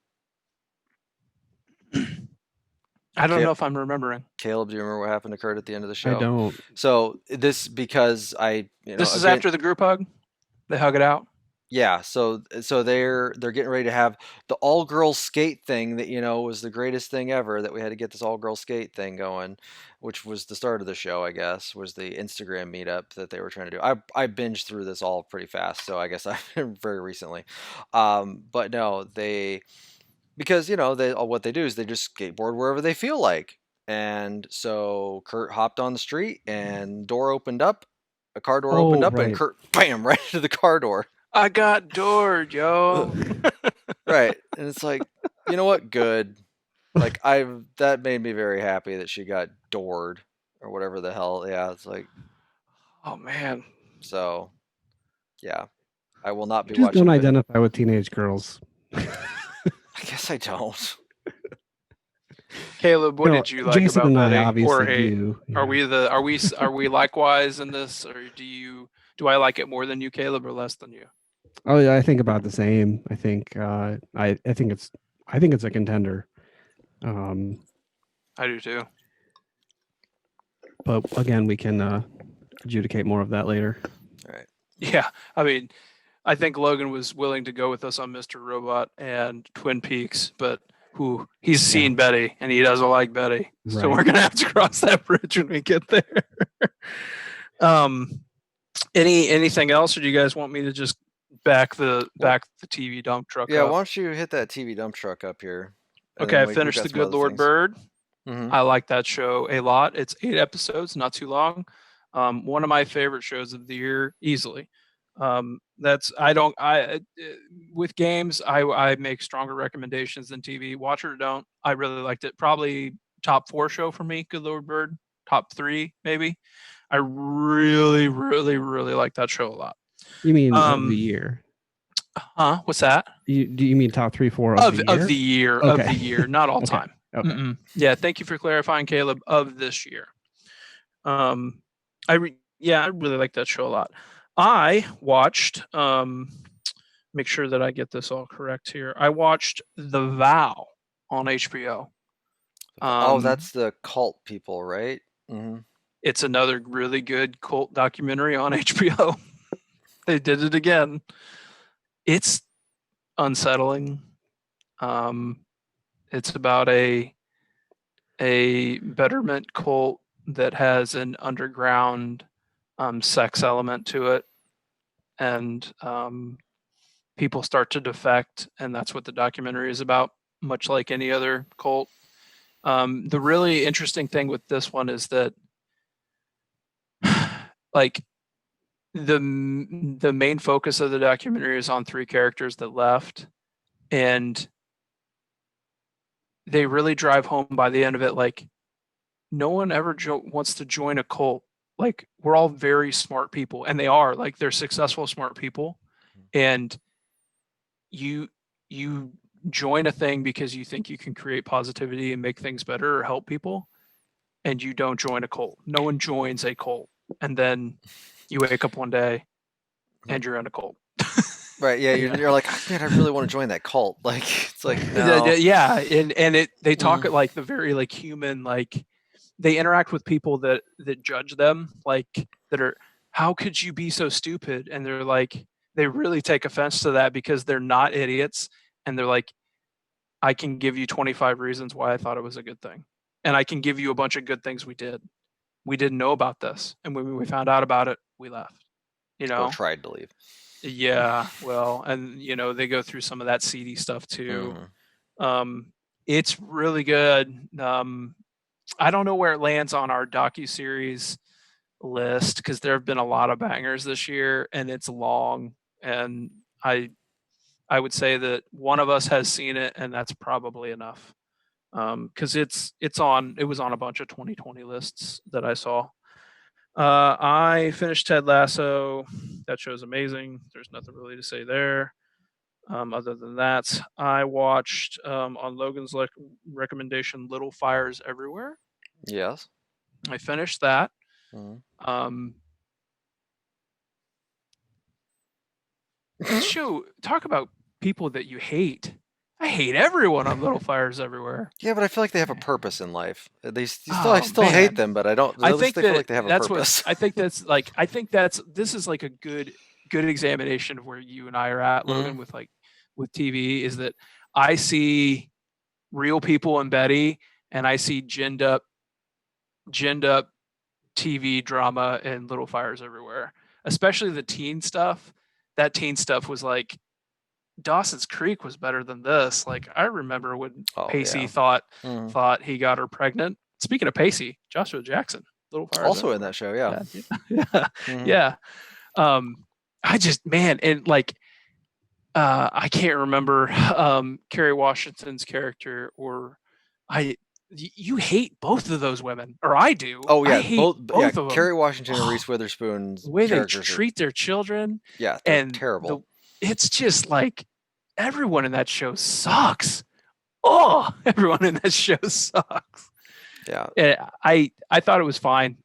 I don't know if I'm remembering. Caleb, do you remember what happened to Kurt at the end of the I show? don't. So this because This is again, after the group hug. They hug it out. yeah, so they're getting ready to have the all girls skate thing that was the greatest thing ever that we had to get this all girls skate thing going, which was the start of the show, I guess, was the Instagram meetup that they were trying to do. I binged through this all pretty fast, so I guess I very recently. But no, they because they what they do is they just skateboard wherever they feel like. And so Kurt hopped on the street and door opened up, a car door opened Oh, up and right. Kurt bam right into the car door. I got doored, yo. Right. And it's like, you know what? Good. Like that made me very happy that she got doored or whatever the hell. Yeah, it's like Oh man. so yeah. I will not You be just watching don't it. identify with teenage girls. I guess I don't. Caleb, what did you like Jason about and I betting obviously or hate? do. Are we likewise in this, or do I like it more than you, Caleb, or less than you? Oh yeah, I think about the same. I think I think it's a contender. I do too. But again, we can adjudicate more of that later. All right. Yeah, I mean, I think Logan was willing to go with us on Mr. Robot and Twin Peaks, but he's seen Betty and he doesn't like Betty, so we're gonna have to cross that bridge when we get there. Anything else, or do you guys want me to just back the TV dump truck? Yeah, up? why don't you hit that TV dump truck up here? Okay, I finished The Good Lord Bird. Mm-hmm. I like that show a lot. It's 8 episodes, not too long. One of my favorite shows of the year, easily. With games, I make stronger recommendations than TV. Watch it or don't. I really liked it. Probably top 4 show for me. Good Lord Bird. Top 3 maybe. I really, really, really like that show a lot. You mean of the year? What's that? Do you mean top 3, 4 of the year? Of the year, okay. Of the year, not all okay. time. Okay. Yeah, thank you for clarifying, Caleb. Of this year. I really like that show a lot. I watched, make sure that I get this all correct here. I watched The Vow on HBO. That's the cult people, right? Mm-hmm. It's another really good cult documentary on HBO. They did it again. It's unsettling. It's about a betterment cult that has an underground sex element to it, and people start to defect, and that's what the documentary is about, much like any other cult. The really interesting thing with this one is that like the main focus of the documentary is on 3 characters that left, and they really drive home by the end of it, like, no one ever wants to join a cult. Like, we're all very smart people, and they are, like, they're successful, smart people. And you join a thing because you think you can create positivity and make things better or help people, and you don't join a cult. No one joins a cult. And then you wake up one day and you're in a cult. Right, yeah, you're like, man, I really want to join that cult. Like, it's like, no. Yeah, and they talk like the very, like, human, like, they interact with people that judge them, like, that are, how could you be so stupid? And they're like, they really take offense to that because they're not idiots, and they're like, I can give you 25 reasons why I thought it was a good thing, and I can give you a bunch of good things we did. We didn't know about this, and when we found out about it, we left. Or tried to leave. Yeah, well, and they go through some of that seedy stuff too. It's really good. I don't know where it lands on our docuseries list because there have been a lot of bangers this year, and it's long. And I would say that one of us has seen it, and that's probably enough. Because it was on a bunch of 2020 lists that I saw. I finished Ted Lasso. That show's amazing. There's nothing really to say there. Other than that, I watched on Logan's recommendation, Little Fires Everywhere. Yes. I finished that. Show, talk about people that you hate. I hate everyone on Little Fires Everywhere. Yeah, but I feel like they have a purpose in life. I still hate them, but I don't. I think they feel like they have a purpose. This is like a good examination of where you and I are at, Logan, with TV, is that I see real people in Betty, and I see ginned up TV drama in Little Fires Everywhere, especially the teen stuff. That teen stuff was like, Dawson's Creek was better than this. Like, I remember when Pacey thought he got her pregnant. Speaking of Pacey, Joshua Jackson, Little Fires also in that show, yeah. Yeah. I just, man, and like, I can't remember Kerry Washington's character, or you hate both of those women, or I do. Oh yeah, I hate both of them. Kerry Washington and Reese Witherspoon's the way they treat their children. Yeah, they're terrible. It's just like, everyone in that show sucks. Oh, everyone in that show sucks. Yeah. And I thought it was fine.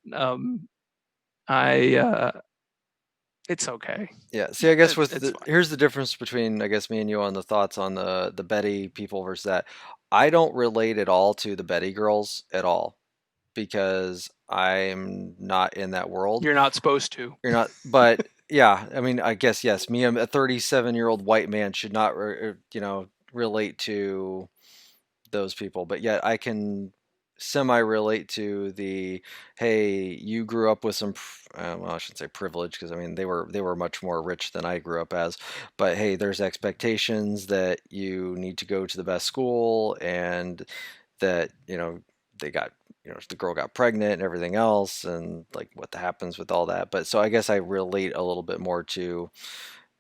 It's okay. Yeah. See, I guess It's fine. here's the difference between I guess me and you on the thoughts on the Betty people versus that. I don't relate at all to the Betty girls at all because I'm not in that world. You're not supposed to. You're not, but yeah, I mean, I guess yes. Me, I'm a 37-year-old white man should not, relate to those people, but yet I can semi relate to the hey, you grew up with some well, I shouldn't say privilege because I mean they were much more rich than I grew up as, but hey, there's expectations that you need to go to the best school and that they got the girl got pregnant and everything else and like what happens with all that. But so I guess I relate a little bit more to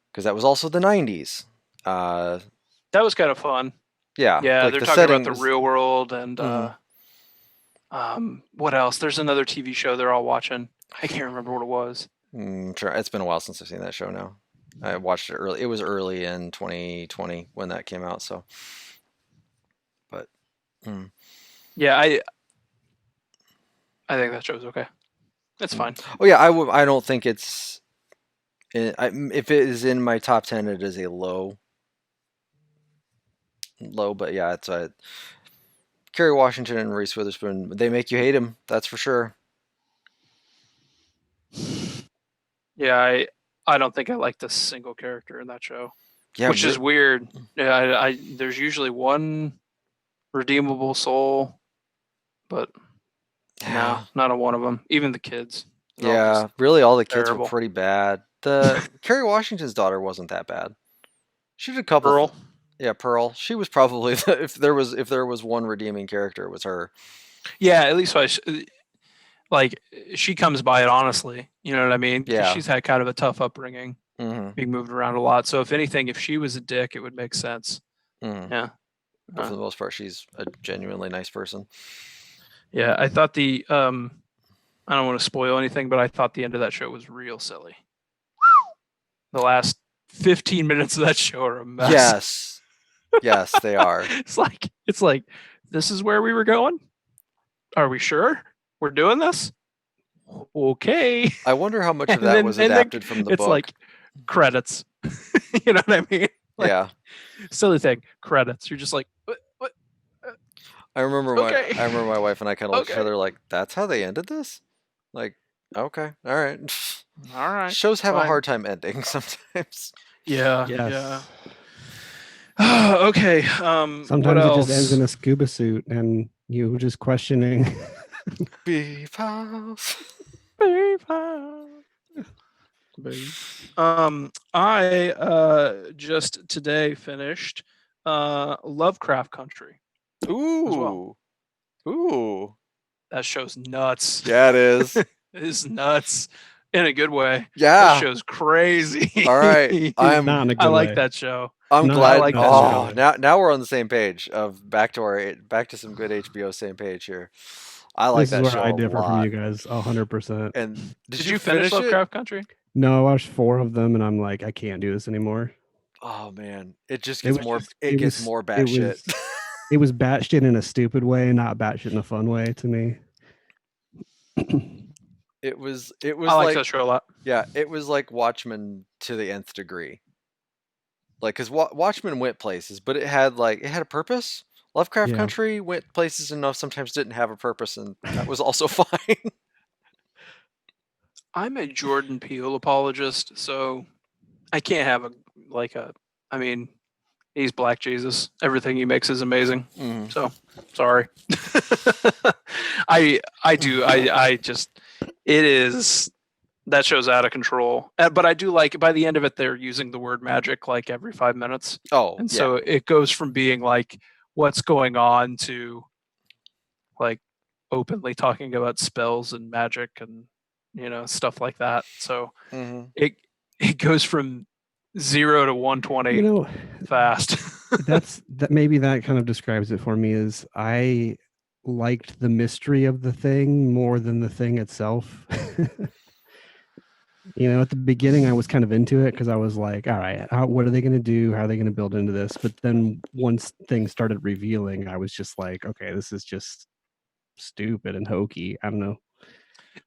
because that was also the 90s. uh That was kind of fun. yeah, Yeah, like they're the talking about setting the was real world and mhm. what else? There's another TV show they're all watching. I can't remember what it was. Sure. It's been a while since I've seen that show now. I watched it early. It was early in 2020 when that came out. So, but Yeah, I think that show's okay. It's fine. Oh yeah, I don't think it's. If it is in my top 10, it is a low. But yeah, it's a Kerry Washington and Reese Witherspoon. They make you hate him. That's for sure. Yeah, I don't think I liked a single character in that show, Yeah, which is weird. Yeah, I there's usually one redeemable soul, but no, not a one of them. Even the kids. Yeah, really, all the kids were terrible. pretty bad. The Kerry Washington's daughter wasn't that bad. She did a couple. Pearl. Yeah, Pearl. She was probably if there was one redeeming character, it was her. Yeah, at least like she comes by it honestly. You know what I mean? Because Yeah. she's had kind of a tough upbringing, being moved around a lot. So if anything, if she was a dick, it would make sense. Yeah. But for the most part, she's a genuinely nice person. Yeah, I thought I don't want to spoil anything, but I thought the end of that show was real silly. The last 15 minutes of that show are a mess. Yes. Yes, they are. It's like this is where we were going? Are we sure? We're doing this? Okay. I wonder how much of that was adapted from the book. It's like credits. You know what I mean? Like, yeah. Silly thing. Credits. You're just like, what? I remember my wife and I kind of looked at each other like, that's how they ended this? Like, okay, all right. All right. Shows have a hard time ending sometimes. Yeah. Yes. Yeah. Okay. Sometimes what it else? just ends in a scuba suit and you just questioning. Beef house. Beef house. I just today finished Lovecraft Country. Ooh. Ooh. That show's nuts. Yeah, it is. It is nuts in a good way. Yeah. That show's crazy. All right. Not in a good I like way. that show. I'm glad. I like that show. Now we're on the same page of back to some good HBO same page here. I like that show. This is where I differ from you guys 100%. And did you finish Lovecraft Country? No, I watched 4 of them and I'm like, I can't do this anymore. Oh man, it just gets more. It gets more batshit. It was batshit in a stupid way, not batshit in a fun way to me. It was. I like that show a lot. Yeah, it was like Watchmen to the nth degree. Like, because Watchmen went places, but it had a purpose. Lovecraft Country went places enough, sometimes didn't have a purpose, and that was also fine. I'm a Jordan Peele apologist, so I can't have I mean, he's Black Jesus. Everything he makes is amazing. So, sorry. I just, it is, that show's out of control. But I do like, by the end of it, they're using the word magic like every 5 minutes. Oh, and so it goes from being like, what's going on to like openly talking about spells and magic and, stuff like that. So it goes from 0 to 120 fast. Maybe that kind of describes it for me. Is I liked the mystery of the thing more than the thing itself. At the beginning I was kind of into it because I was like, all right, what are they going to do? How are they going to build into this? But then once things started revealing, I was just like, okay, this is just stupid and hokey. I don't know.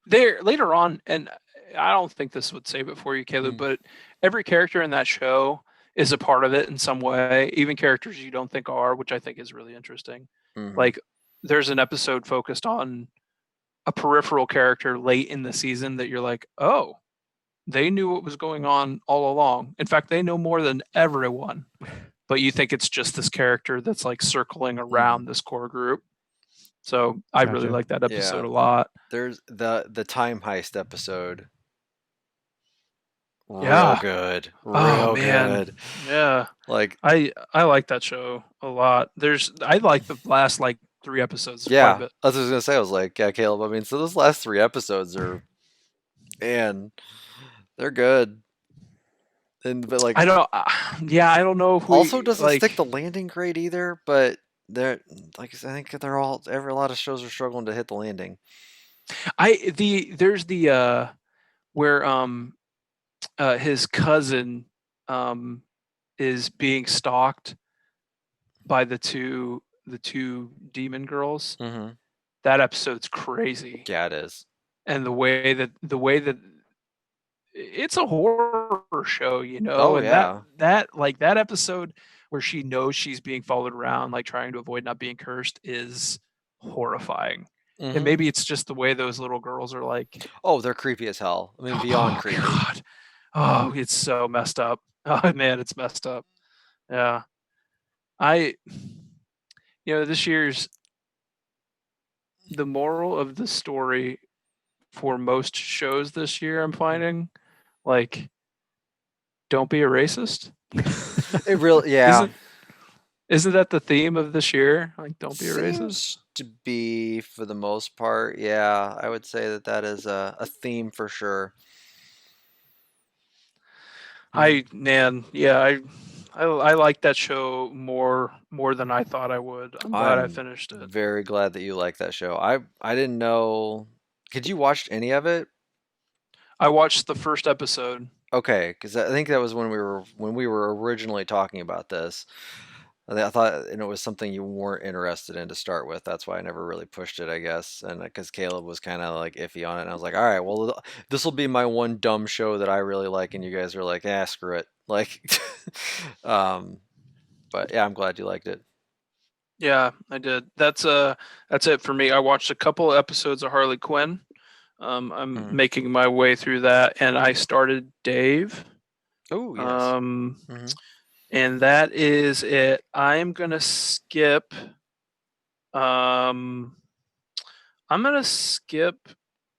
There later on, and I don't think this would save it for you, Caleb, but every character in that show is a part of it in some way, even characters you don't think are, which I think is really interesting. Like, there's an episode focused on a peripheral character late in the season that you're like, oh, they knew what was going on all along. In fact, they know more than everyone, but you think it's just this character that's like circling around this core group. So I really like that episode a lot. There's the time heist episode. Yeah. Real good. Real good. Yeah. Like, I like that show a lot. I like the last like 3 episodes quite a bit. That's what I was gonna say. I was like, yeah, Caleb. I mean, so those last 3 episodes are, man, they're good. But like, I don't know if we also doesn't like, stick the landing great either. But they're like, I think they're all a lot of shows are struggling to hit the landing. There's the where his cousin is being stalked by the two demon girls. Mm-hmm. That episode's crazy. Yeah, it is. And the way that it's a horror show, you know. Oh, and yeah. that episode where she knows she's being followed around, like trying to avoid not being cursed, is horrifying. And maybe it's just the way those little girls are like. Oh, they're creepy as hell. I mean, beyond creepy. God. Oh, it's so messed up. Oh man, it's messed up. Yeah. This year's the moral of the story for most shows this year, I'm finding, like, don't be a racist. It really, yeah. Isn't that the theme of this year? Like, don't be a racist. Seems to be, for the most part, yeah. I would say that is a theme for sure. I like that show more than I thought I would. I'm glad I finished it. Very glad that you like that show. I didn't know. Could you watch any of it? I watched the first episode. Okay, because I think that was when we were originally talking about this. I thought, and it was something you weren't interested in to start with. That's why I never really pushed it, I guess. And because Caleb was kind of like iffy on it, and I was like, all right, well, this will be my one dumb show that I really like, and you guys are like, screw it. Like, but yeah, I'm glad you liked it. Yeah, I did. That's it for me. I watched a couple episodes of Harley Quinn. I'm making my way through that, and I started Dave. Oh yes. And that is it. I'm gonna skip. I'm gonna skip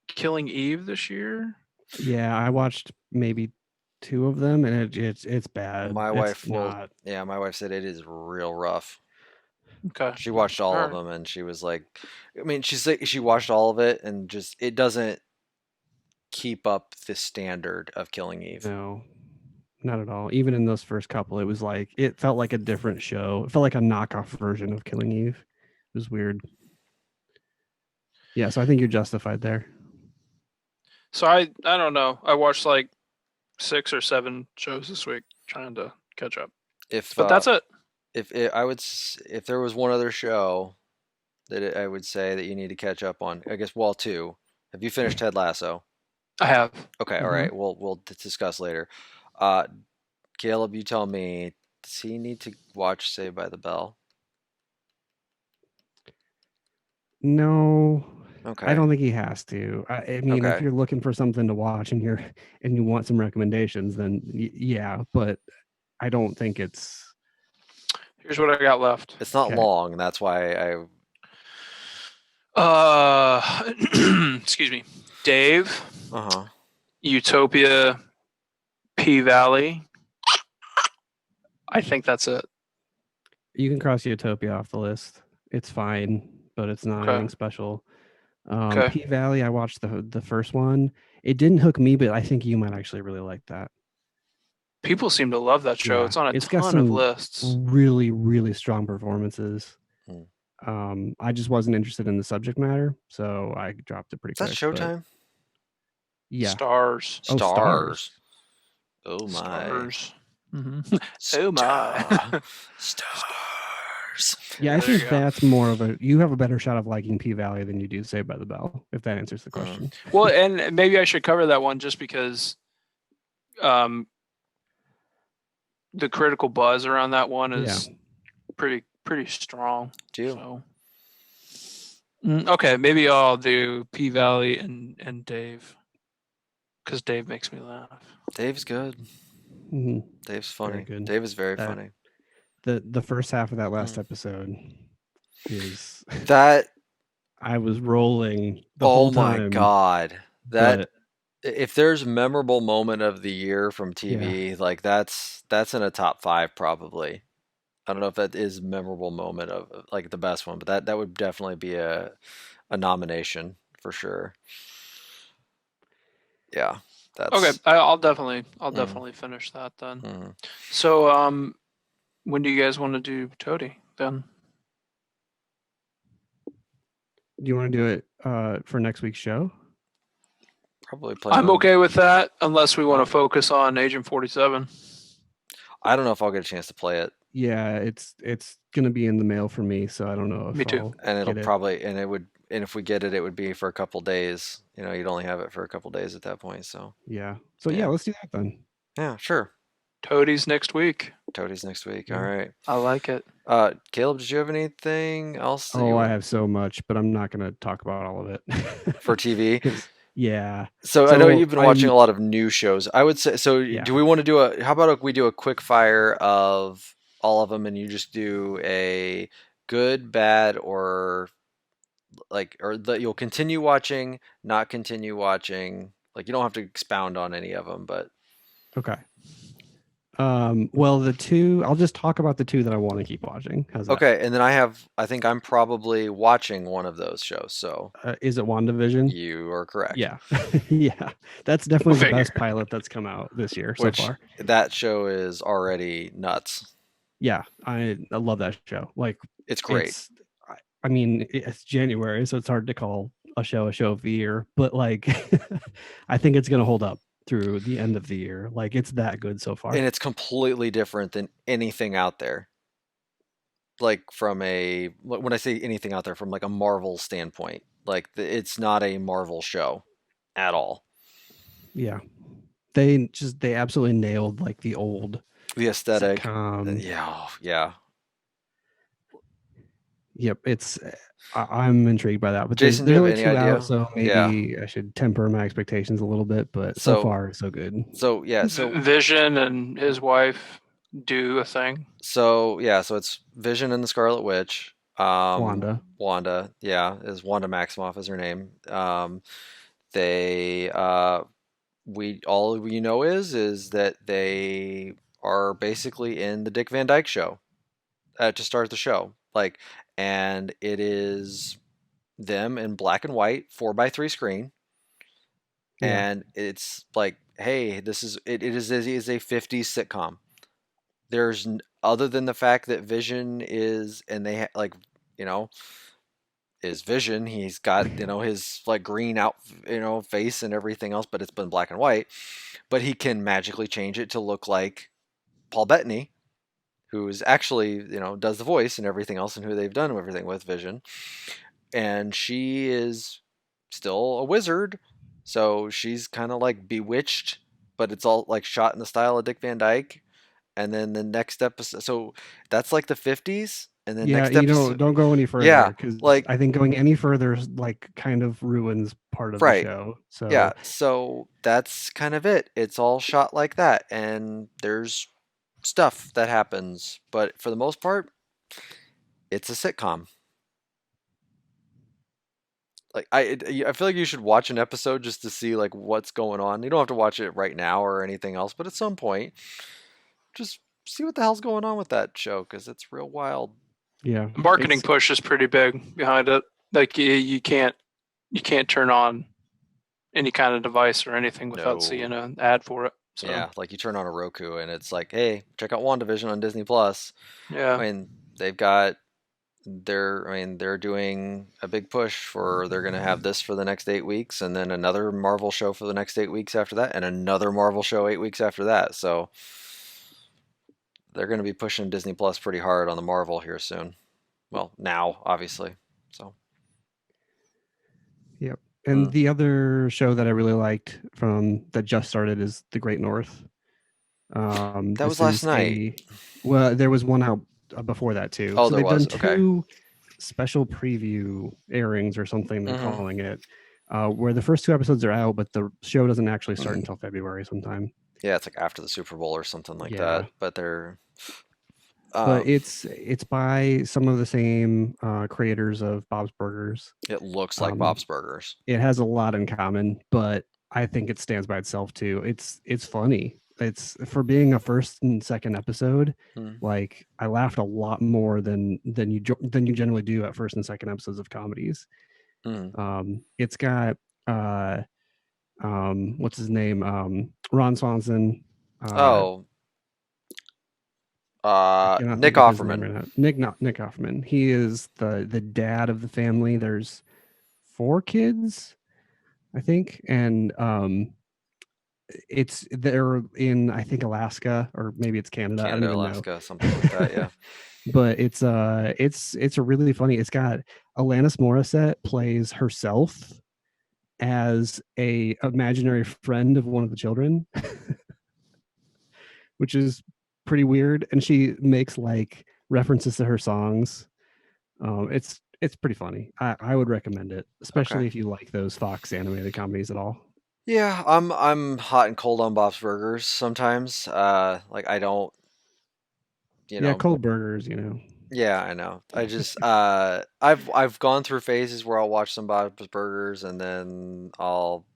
Killing Eve this year. Yeah, I watched maybe 2 of them, and it's bad. My wife my wife said it is real rough. Okay. She watched all of them, and she was like, I mean, she watched all of it, and just it doesn't keep up the standard of Killing Eve. No, not at all. Even in those first couple, it was like it felt like a different show. It felt like a knockoff version of Killing Eve. It was weird. Yeah, so I think you're justified there. So I don't know. I watched like 6 or 7 shows this week, trying to catch up. But that's it. If there was one other show that I would say that you need to catch up on, I guess 2. Have you finished Ted Lasso? I have. Okay, all right. We'll discuss later. Caleb, you tell me, does he need to watch Saved by the Bell? No. Okay. I don't think he has to. I mean, if you're looking for something to watch and you want some recommendations, then yeah. But I don't think it's. Here's what I got left. It's not long. That's why excuse me. Dave. Uh-huh. Utopia. P-Valley. I think that's it. You can cross Utopia off the list. It's fine, but it's not anything special. P-Valley, I watched the first one. It didn't hook me, but I think you might actually really like that. People seem to love that show. Yeah, it's on a ton of lists. Really, really strong performances. I just wasn't interested in the subject matter, so I dropped it pretty quick. Is that Showtime? Yeah. Stars. Oh, Stars. Oh my. Stars. Oh my. Stars. Wars. Yeah, I there you think go. that's more of you have a better shot of liking P-Valley than you do Saved by the Bell, if that answers the question. Well, and maybe I should cover that one just because the critical buzz around that one is pretty strong. So, okay, maybe I'll do P-Valley and Dave, because Dave makes me laugh. Dave's good. Mm-hmm. Dave's funny. Very good. Dave is very funny. The first half of that last episode is that I was rolling the whole time. Oh my god. That if there's a memorable moment of the year from TV, like that's in a top 5 probably. I don't know if that is memorable moment of like the best one, but that would definitely be a nomination for sure. Yeah. That's okay. I'll definitely finish that then. So when do you guys want to do TOTY then? Do you want to do it for next week's show? Probably I'm okay with that, unless we want to focus on Agent 47. I don't know if I'll get a chance to play it. Yeah, it's gonna be in the mail for me, so I don't know if me too. I'll and it'll get probably and if we get it, it would be for a couple days. You know, you'd only have it for a couple days at that point. So yeah. So yeah, let's do that then. Yeah, sure. TOTY's next week. TOTY's next week. All right. I like it. Caleb, did you have anything else? I have so much, but I'm not gonna talk about all of it for TV. Yeah. So I know you've been watching a lot of new shows. I would say so. Yeah. Do we want to do how about we do a quick fire of all of them, and you just do a good, bad, or you'll continue watching, not continue watching. Like you don't have to expound on any of them, but okay. Well, the two I'll just talk about the two that I want to keep watching. How's that? Okay, and then I think I'm probably watching one of those shows. So is it WandaVision? You are correct. Yeah, yeah, that's definitely the best pilot that's come out this year so far. That show is already nuts. Yeah, I love that show. Like it's great. I mean, it's January, so it's hard to call a show of the year, but like, I think it's gonna hold up through the end of the year. Like it's that good so far, and it's completely different than anything out there. Like when I say anything out there, from like a Marvel standpoint, like it's not a Marvel show at all. Yeah, they absolutely nailed like the aesthetic. Sitcom. Yeah. Yep, I'm intrigued by that. But Jason, there's only any 2 idea? out, so maybe I should temper my expectations a little bit. But so far, so good. So Vision and his wife do a thing. So it's Vision and the Scarlet Witch. Wanda, is Wanda Maximoff is her name. They all we know is that they are basically in the Dick Van Dyke Show to start the show. And it is them in black and white 4:3 screen, and it's like, hey, it is a 50s sitcom. There's other than the fact that Vision is, and they is Vision. He's got his like green out face and everything else, but it's been black and white. But he can magically change it to look like Paul Bettany, who's actually does the voice and everything else, and who they've done everything with Vision. And she is still a wizard, so she's kind of like bewitched, but it's all like shot in the style of Dick Van Dyke. And then the next episode, so that's like the 50s. And then next episode, don't go any further. Yeah, because like I think going any further like kind of ruins part of the show. So yeah, so that's kind of it. It's all shot like that, and there's stuff that happens, but for the most part, it's a sitcom. Like I feel like you should watch an episode just to see like what's going on. You don't have to watch it right now or anything else, but at some point, just see what the hell's going on with that show, because it's real wild. Yeah, marketing push is pretty big behind it. Like you can't turn on any kind of device or anything without seeing an ad for it. So. Yeah, like you turn on a Roku and it's like, hey, check out WandaVision on Disney Plus. Yeah, I mean they're doing a big push for, they're going to have this for the next 8 weeks, and then another Marvel show for the next 8 weeks after that, and another Marvel show 8 weeks after that. So they're going to be pushing Disney Plus pretty hard on the Marvel here soon. Well, now obviously. So. Yep. And the other show that I really liked from that just started is The Great North. That This was last is night. well, there was one out before that too. Oh, So there they've done was. Okay. 2 special preview airings or something they're calling it, where the first 2 episodes are out, but the show doesn't actually start until February sometime. Yeah, it's like after the Super Bowl or something like Yeah. that. But they're. But it's by some of the same creators of Bob's Burgers. It looks like Bob's Burgers. It has a lot in common, but I think it stands by itself too. It's funny. It's for being a first and second episode. Like I laughed a lot more than you generally do at first and second episodes of comedies. It's got what's his name? Ron Swanson. Nick Offerman. Right Nick Offerman. He is the dad of the family. There's 4 kids, I think, and they're in, I think, Alaska, or maybe it's Canada. I don't even Alaska, know. Something like that. Yeah. But it's a really funny. It's got Alanis Morissette plays herself as a imaginary friend of one of the children, which is pretty weird. And she makes like references to her songs. It's pretty funny. I would recommend it, especially if you like those Fox animated comedies at all. Yeah, I'm hot and cold on Bob's Burgers sometimes. Like I don't, Yeah, cold burgers, Yeah, I know. I just I've gone through phases where I'll watch some Bob's Burgers and then I'll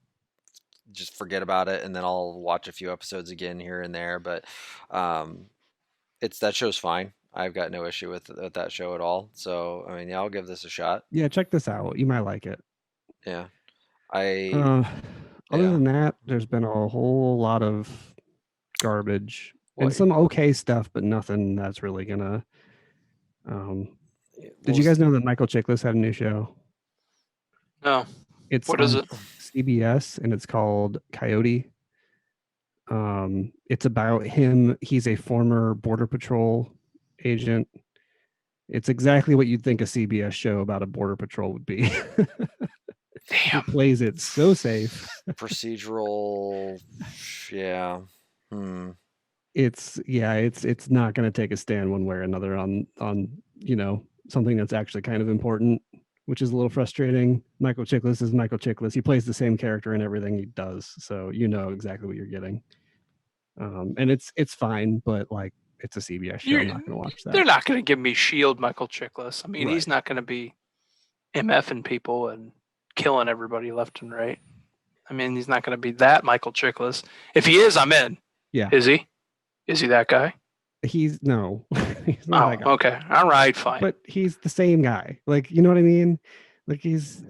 just forget about it and then I'll watch a few episodes again here and there. But that show's fine. I've got no issue with that show at all. So I mean, yeah, I'll give this a shot. Yeah, check this out. You might like it. Yeah. Other than that, there's been a whole lot of garbage and some okay stuff, but nothing that's really gonna. Did you guys know that Michael Chiklis had a new show? No. It's what is it? CBS, and it's called Coyote. It's about him. He's a former Border Patrol agent. It's exactly what you'd think a CBS show about a Border Patrol would be. He plays it so safe. Procedural, yeah. It's not going to take a stand one way or another on something that's actually kind of important, which is a little frustrating. Michael Chiklis is Michael Chiklis. He plays the same character in everything he does, so you know exactly what you're getting. And it's fine, but like it's a CBS show. I'm not going to watch that. They're not going to give me Shield Michael Chiklis. I mean, he's not going to be MFing people and killing everybody left and right. I mean, he's not going to be that Michael Chiklis. If he is, I'm in. Yeah. Is he? Is he that guy? He's not that guy. Okay. All right, fine. But he's the same guy. Like, you know what I mean? Like it's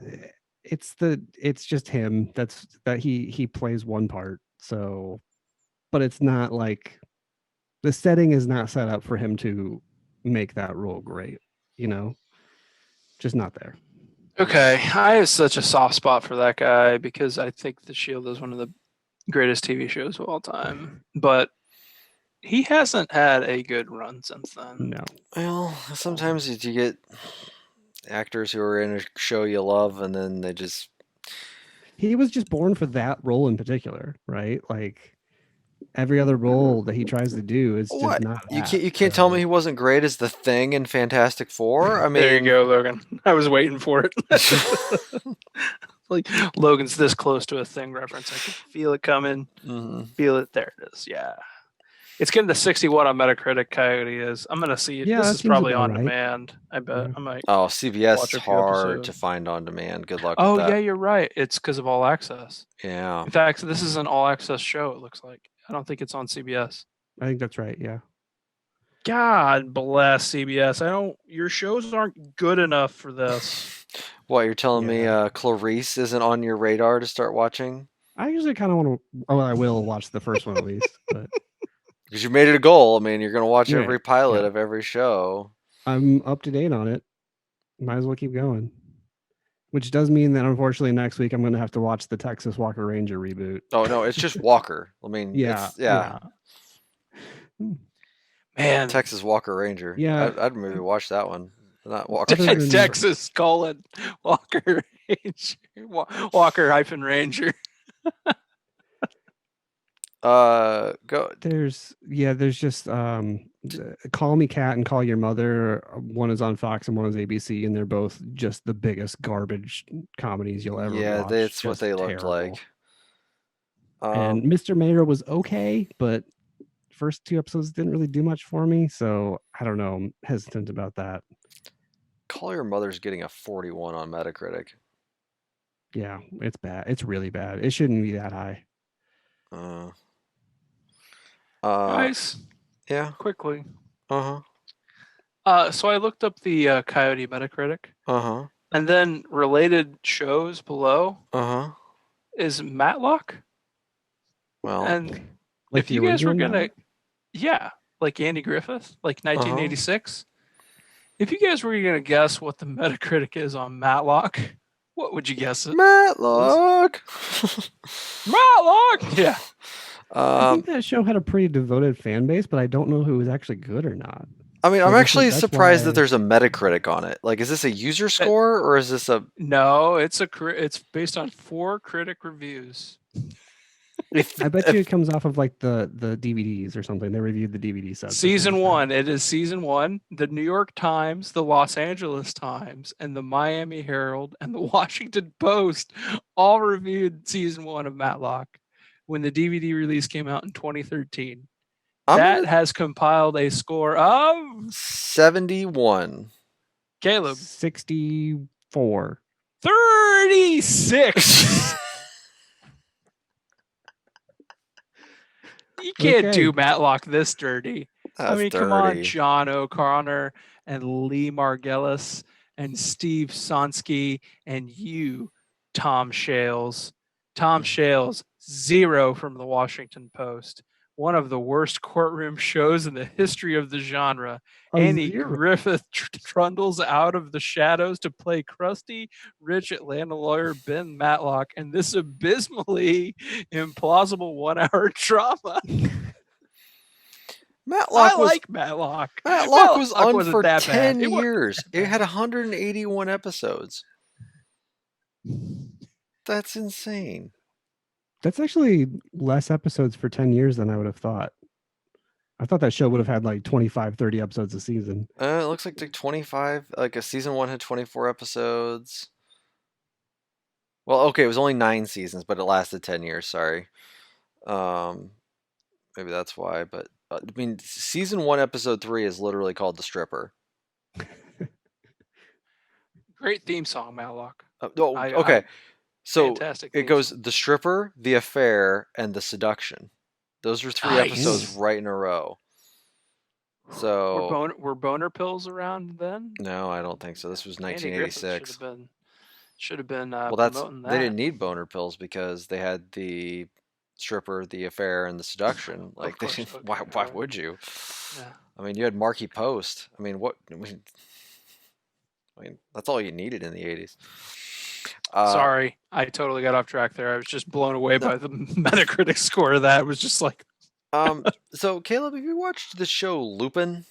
just him. He plays one part. So, but it's not like the setting is not set up for him to make that role great, just not there. Okay. I have such a soft spot for that guy because I think The Shield is one of the greatest TV shows of all time. But he hasn't had a good run since then. No. Well, sometimes you get actors who are in a show you love and then they just... He was just born for that role in particular, right? Like every other role that he tries to do is just not that. You can't tell me he wasn't great as the Thing in Fantastic Four? I mean... There you go, Logan. I was waiting for it. Like Logan's this close to a Thing reference. I can feel it coming. Feel it. There it is. Yeah. It's getting to 61 on Metacritic. Coyote is. I'm gonna see it. Yeah, this is probably on demand. I bet. I might. Oh, CBS is hard to find on demand. Good luck. Oh with that. Yeah, you're right. It's because of All Access. Yeah. In fact, this is an All Access show. It looks like. I don't think it's on CBS. I think that's right. Yeah. God bless CBS. Your shows aren't good enough for this. What, you're telling me Clarice isn't on your radar to start watching? I usually kind of want to. Oh, I will watch the first one at least, but. Because you made it a goal. I mean, you're going to watch every pilot of every show. I'm up to date on it. Might as well keep going. Which does mean that, unfortunately, next week I'm going to have to watch the Texas Walker Ranger reboot. Oh, no, it's just Walker. I mean, yeah. Man. Texas Walker Ranger. Yeah. I'd maybe watch that one. Not Walker. Other than Texas Walker Ranger. Walker hyphen Ranger. Go. there's just Call Me Cat and Call Your Mother. One is on Fox and one is ABC, and they're both just the biggest garbage comedies you'll ever Yeah, watch. that's what Just they looked terrible. like. And Mr. Mayor was okay, but first 2 episodes didn't really do much for me, so I don't know. I'm hesitant about that. Call Your Mother's getting a 41 on Metacritic. Yeah, it's bad. It's really bad. It shouldn't be that high. Guys, yeah. quickly. So I looked up the Coyote Metacritic. And then related shows below. Is Matlock. Well, and like if you guys were original gonna, like Andy Griffith, like 1986. If you guys were gonna guess what the Metacritic is on Matlock, what would you guess it? Matlock. Matlock. Yeah. I think that show had a pretty devoted fan base, but I don't know who was actually good or not. I mean, So I'm this actually is- that's surprised why- that there's a Metacritic on it. Like, is this a user score or is this a? No, it's based on 4 critic reviews. I bet you it comes off of like the DVDs or something. They reviewed the DVD sets. Season 1. It is season 1. The New York Times, the Los Angeles Times, and the Miami Herald and the Washington Post all reviewed season 1 of Matlock when the DVD release came out in 2013. That has compiled a score of 71. Caleb. 64. 36. You can't do Matlock this dirty. That's dirty. Come on, John O'Connor and Lee Margulis and Steve Sonsky and you, Tom Shales. Tom Shales, 0 from the Washington Post. One of the worst courtroom shows in the history of the genre. Andy Griffith trundles out of the shadows to play crusty, rich Atlanta lawyer Ben Matlock in this abysmally implausible 1-hour drama. Matlock Matlock. Matlock was on for 10 years. It had 181 episodes. That's insane. That's actually less episodes for 10 years than I would have thought. I thought that show would have had like 25, 30 episodes a season. It looks like 25, like a season 1 had 24 episodes. Well, okay, it was only 9 seasons, but it lasted 10 years, sorry. Maybe that's why, but I mean, season 1, episode 3 is literally called The Stripper. Great theme song, Matlock. Okay. So fantastic it goes The Stripper, The Affair, and The Seduction. Those were 3 episodes right in a row. So were boner pills around then? No, I don't think so. This was 1986. Should have been. Well, they didn't need boner pills because they had The Stripper, The Affair, and The Seduction. Like, why would you? Yeah. I mean, you had Marky Post. I mean, that's all you needed in the 80s. Sorry, I totally got off track there. I was just blown away by the Metacritic score of that. It was just like... So, Caleb, have you watched the show Lupin?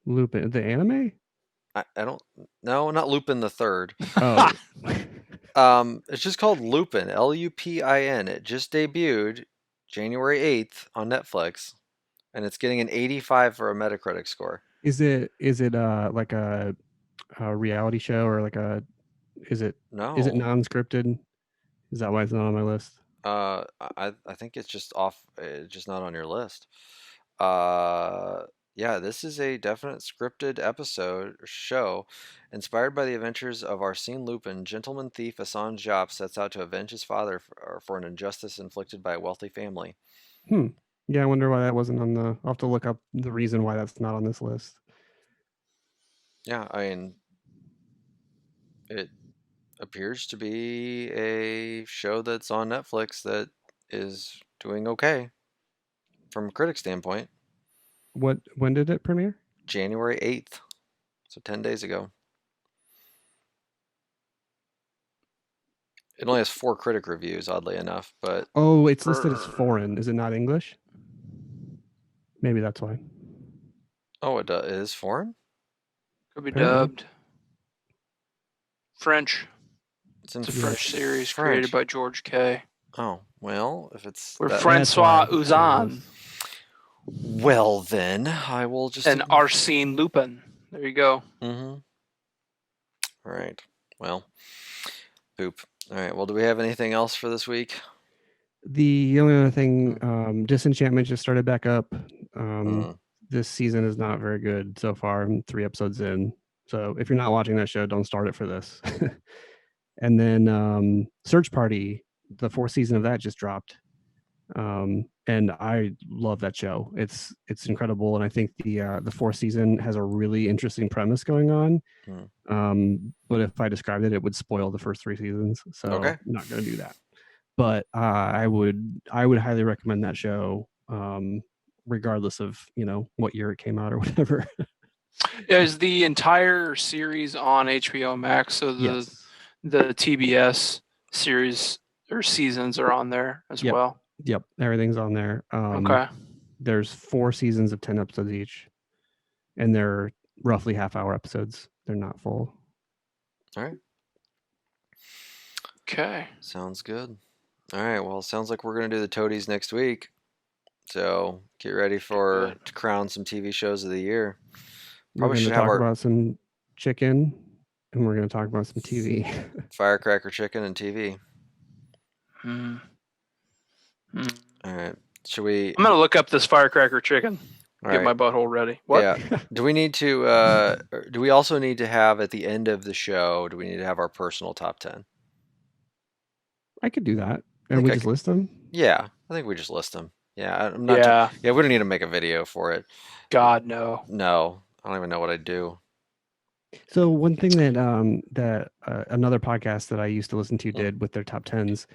Lupin? The anime? I don't... No, not Lupin the Third. Oh. It's just called Lupin, Lupin. It just debuted January 8th on Netflix, and it's getting an 85 for a Metacritic score. Is it like a reality show or like a... Is it non-scripted? Is that why it's not on my list? I think it's just just not on your list. Yeah, this is a definite scripted show. Inspired by the adventures of Arsène Lupin, gentleman thief Hassan Diop sets out to avenge his father for an injustice inflicted by a wealthy family. Yeah, I wonder why that wasn't on the... I'll have to look up the reason why that's not on this list. Yeah, I mean, it appears to be a show that's on Netflix that is doing okay from a critic standpoint. When did it premiere? January 8th. So 10 days ago. It only has 4 critic reviews, oddly enough, but... Oh, it's listed as foreign. Is it not English? Maybe that's why. Oh, it is foreign? Could be Apparently. dubbed. French. It's in It's a French series French. created by George K. Oh, well, if it's Or that, Francois That's Ozon well then I will just and Arsène Lupin. There you go. All right. Well, poop. All right. Well, do we have anything else for this week? The only other thing, Disenchantment just started back up. Mm. This season is not very good so far. I'm 3 episodes in. So if you're not watching that show, don't start it for this. And then Search Party, the 4th season of that just dropped. And I love that show. It's incredible, and I think the 4th season has a really interesting premise going on. But if I described it, it would spoil the first 3 seasons. So Okay. I'm not going to do that. But I would highly recommend that show, regardless of what year it came out or whatever. Is the entire series on HBO Max? So Yes. the TBS series or seasons are on there as well. Yep, everything's on there. Okay. There's 4 seasons of 10 episodes each, and they're roughly half-hour episodes. They're not full. All right. Okay. Sounds good. All right. Well, it sounds like we're going to do the Toadies next week. So get ready to crown some TV shows of the year. Probably should talk about some chicken, and we're going to talk about some TV. Firecracker chicken and TV. All right. Should we? I'm going to look up this firecracker chicken. Get my butthole ready. What? Yeah. Do we need to? Do we also need to have at the end of the show? Do we need to have our personal top 10? I could do that, and we just list them. Yeah, I think we just list them. Yeah, I'm not. Yeah, we don't need to make a video for it. God, no. No, I don't even know what I'd do. So one thing that another podcast that I used to listen to did with their top 10s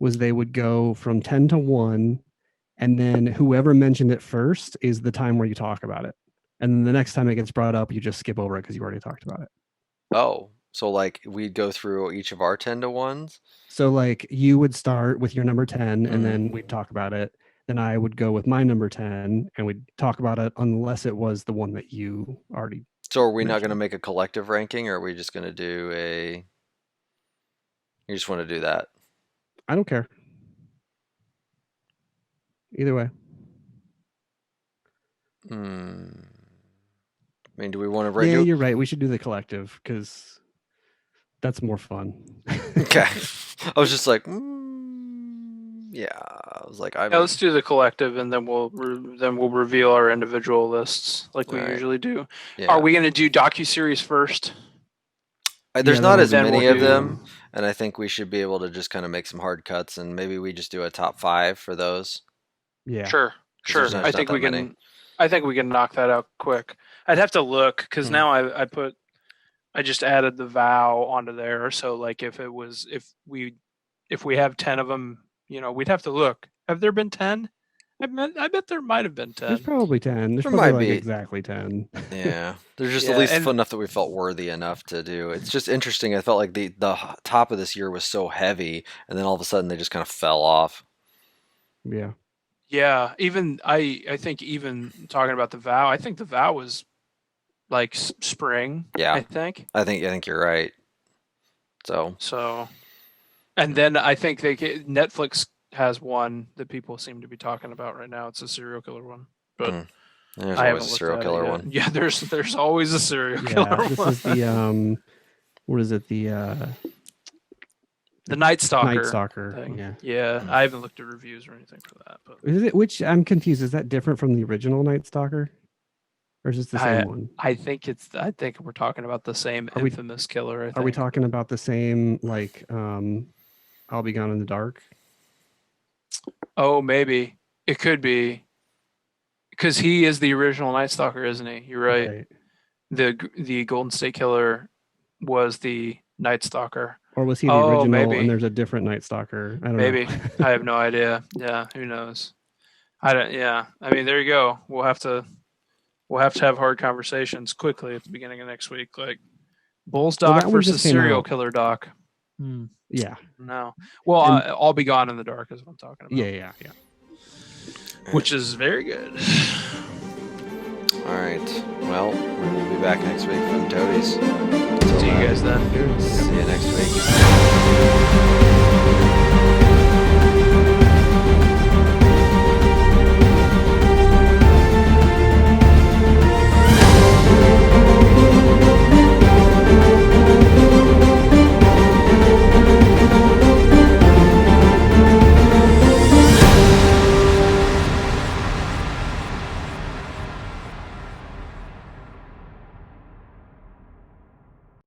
was they would go from 10 to 1, and then whoever mentioned it first is the time where you talk about it. And then the next time it gets brought up, you just skip over it because you already talked about it. Oh, so like we'd go through each of our 10 to 1s? So like you would start with your number 10 and then we'd talk about it. Then I would go with my number 10 and we'd talk about it unless it was the one that you already. So are we not going to make a collective ranking, or are we just going to do a... You just want to do that? I don't care. Either way. I mean, do we want to... Yeah, you're right. We should do the collective because that's more fun. Okay. I was just like, yeah. I was like, let's do the collective, and then we'll reveal our individual lists like we usually do. Yeah. Are we going to do docuseries first? There's not as many of them, and I think we should be able to just kind of make some hard cuts, and maybe we just do a top 5 for those. Yeah. Sure. I think we can. I think we can knock that out quick. I'd have to look because now I just added the vow onto there. So like if we have 10 of them, we'd have to look. Have there been 10? I bet there might have been 10. There's probably 10. There's probably like exactly 10. Yeah. There's just at least fun enough that we felt worthy enough to do. It's just interesting. I felt like the top of this year was so heavy, and then all of a sudden they just kind of fell off. Yeah. Yeah. Even I think even talking about the vow, I think the vow was like spring. Yeah. I think you're right. So and then I think Netflix has one that people seem to be talking about right now. It's a serial killer one, but there's always a serial killer one. Yeah, there's always a serial killer one. This is the what is it? The Night Stalker. Night Stalker thing. Yeah. I haven't looked at reviews or anything for that. But is it? Which I'm confused. Is that different from the original Night Stalker, or is it the same one? I think we're talking about the same infamous killer. Are we talking about the same like I'll Be Gone in the Dark? Oh, maybe it could be because he is the original Night Stalker, isn't he? You're right. The Golden State Killer was the Night Stalker. Or was he the original? Maybe. And there's a different Night Stalker. I don't know. Maybe. I have no idea. Yeah, who knows? I don't. Yeah, I mean, there you go. We'll have to have hard conversations quickly at the beginning of next week, like Bulls doc versus serial killer doc. Yeah. No. Well, I'll Be Gone in the Dark is what I'm talking about. Yeah. Which is very good. All right. Well, we will be back next week from Toadies. See you guys then. See you next week.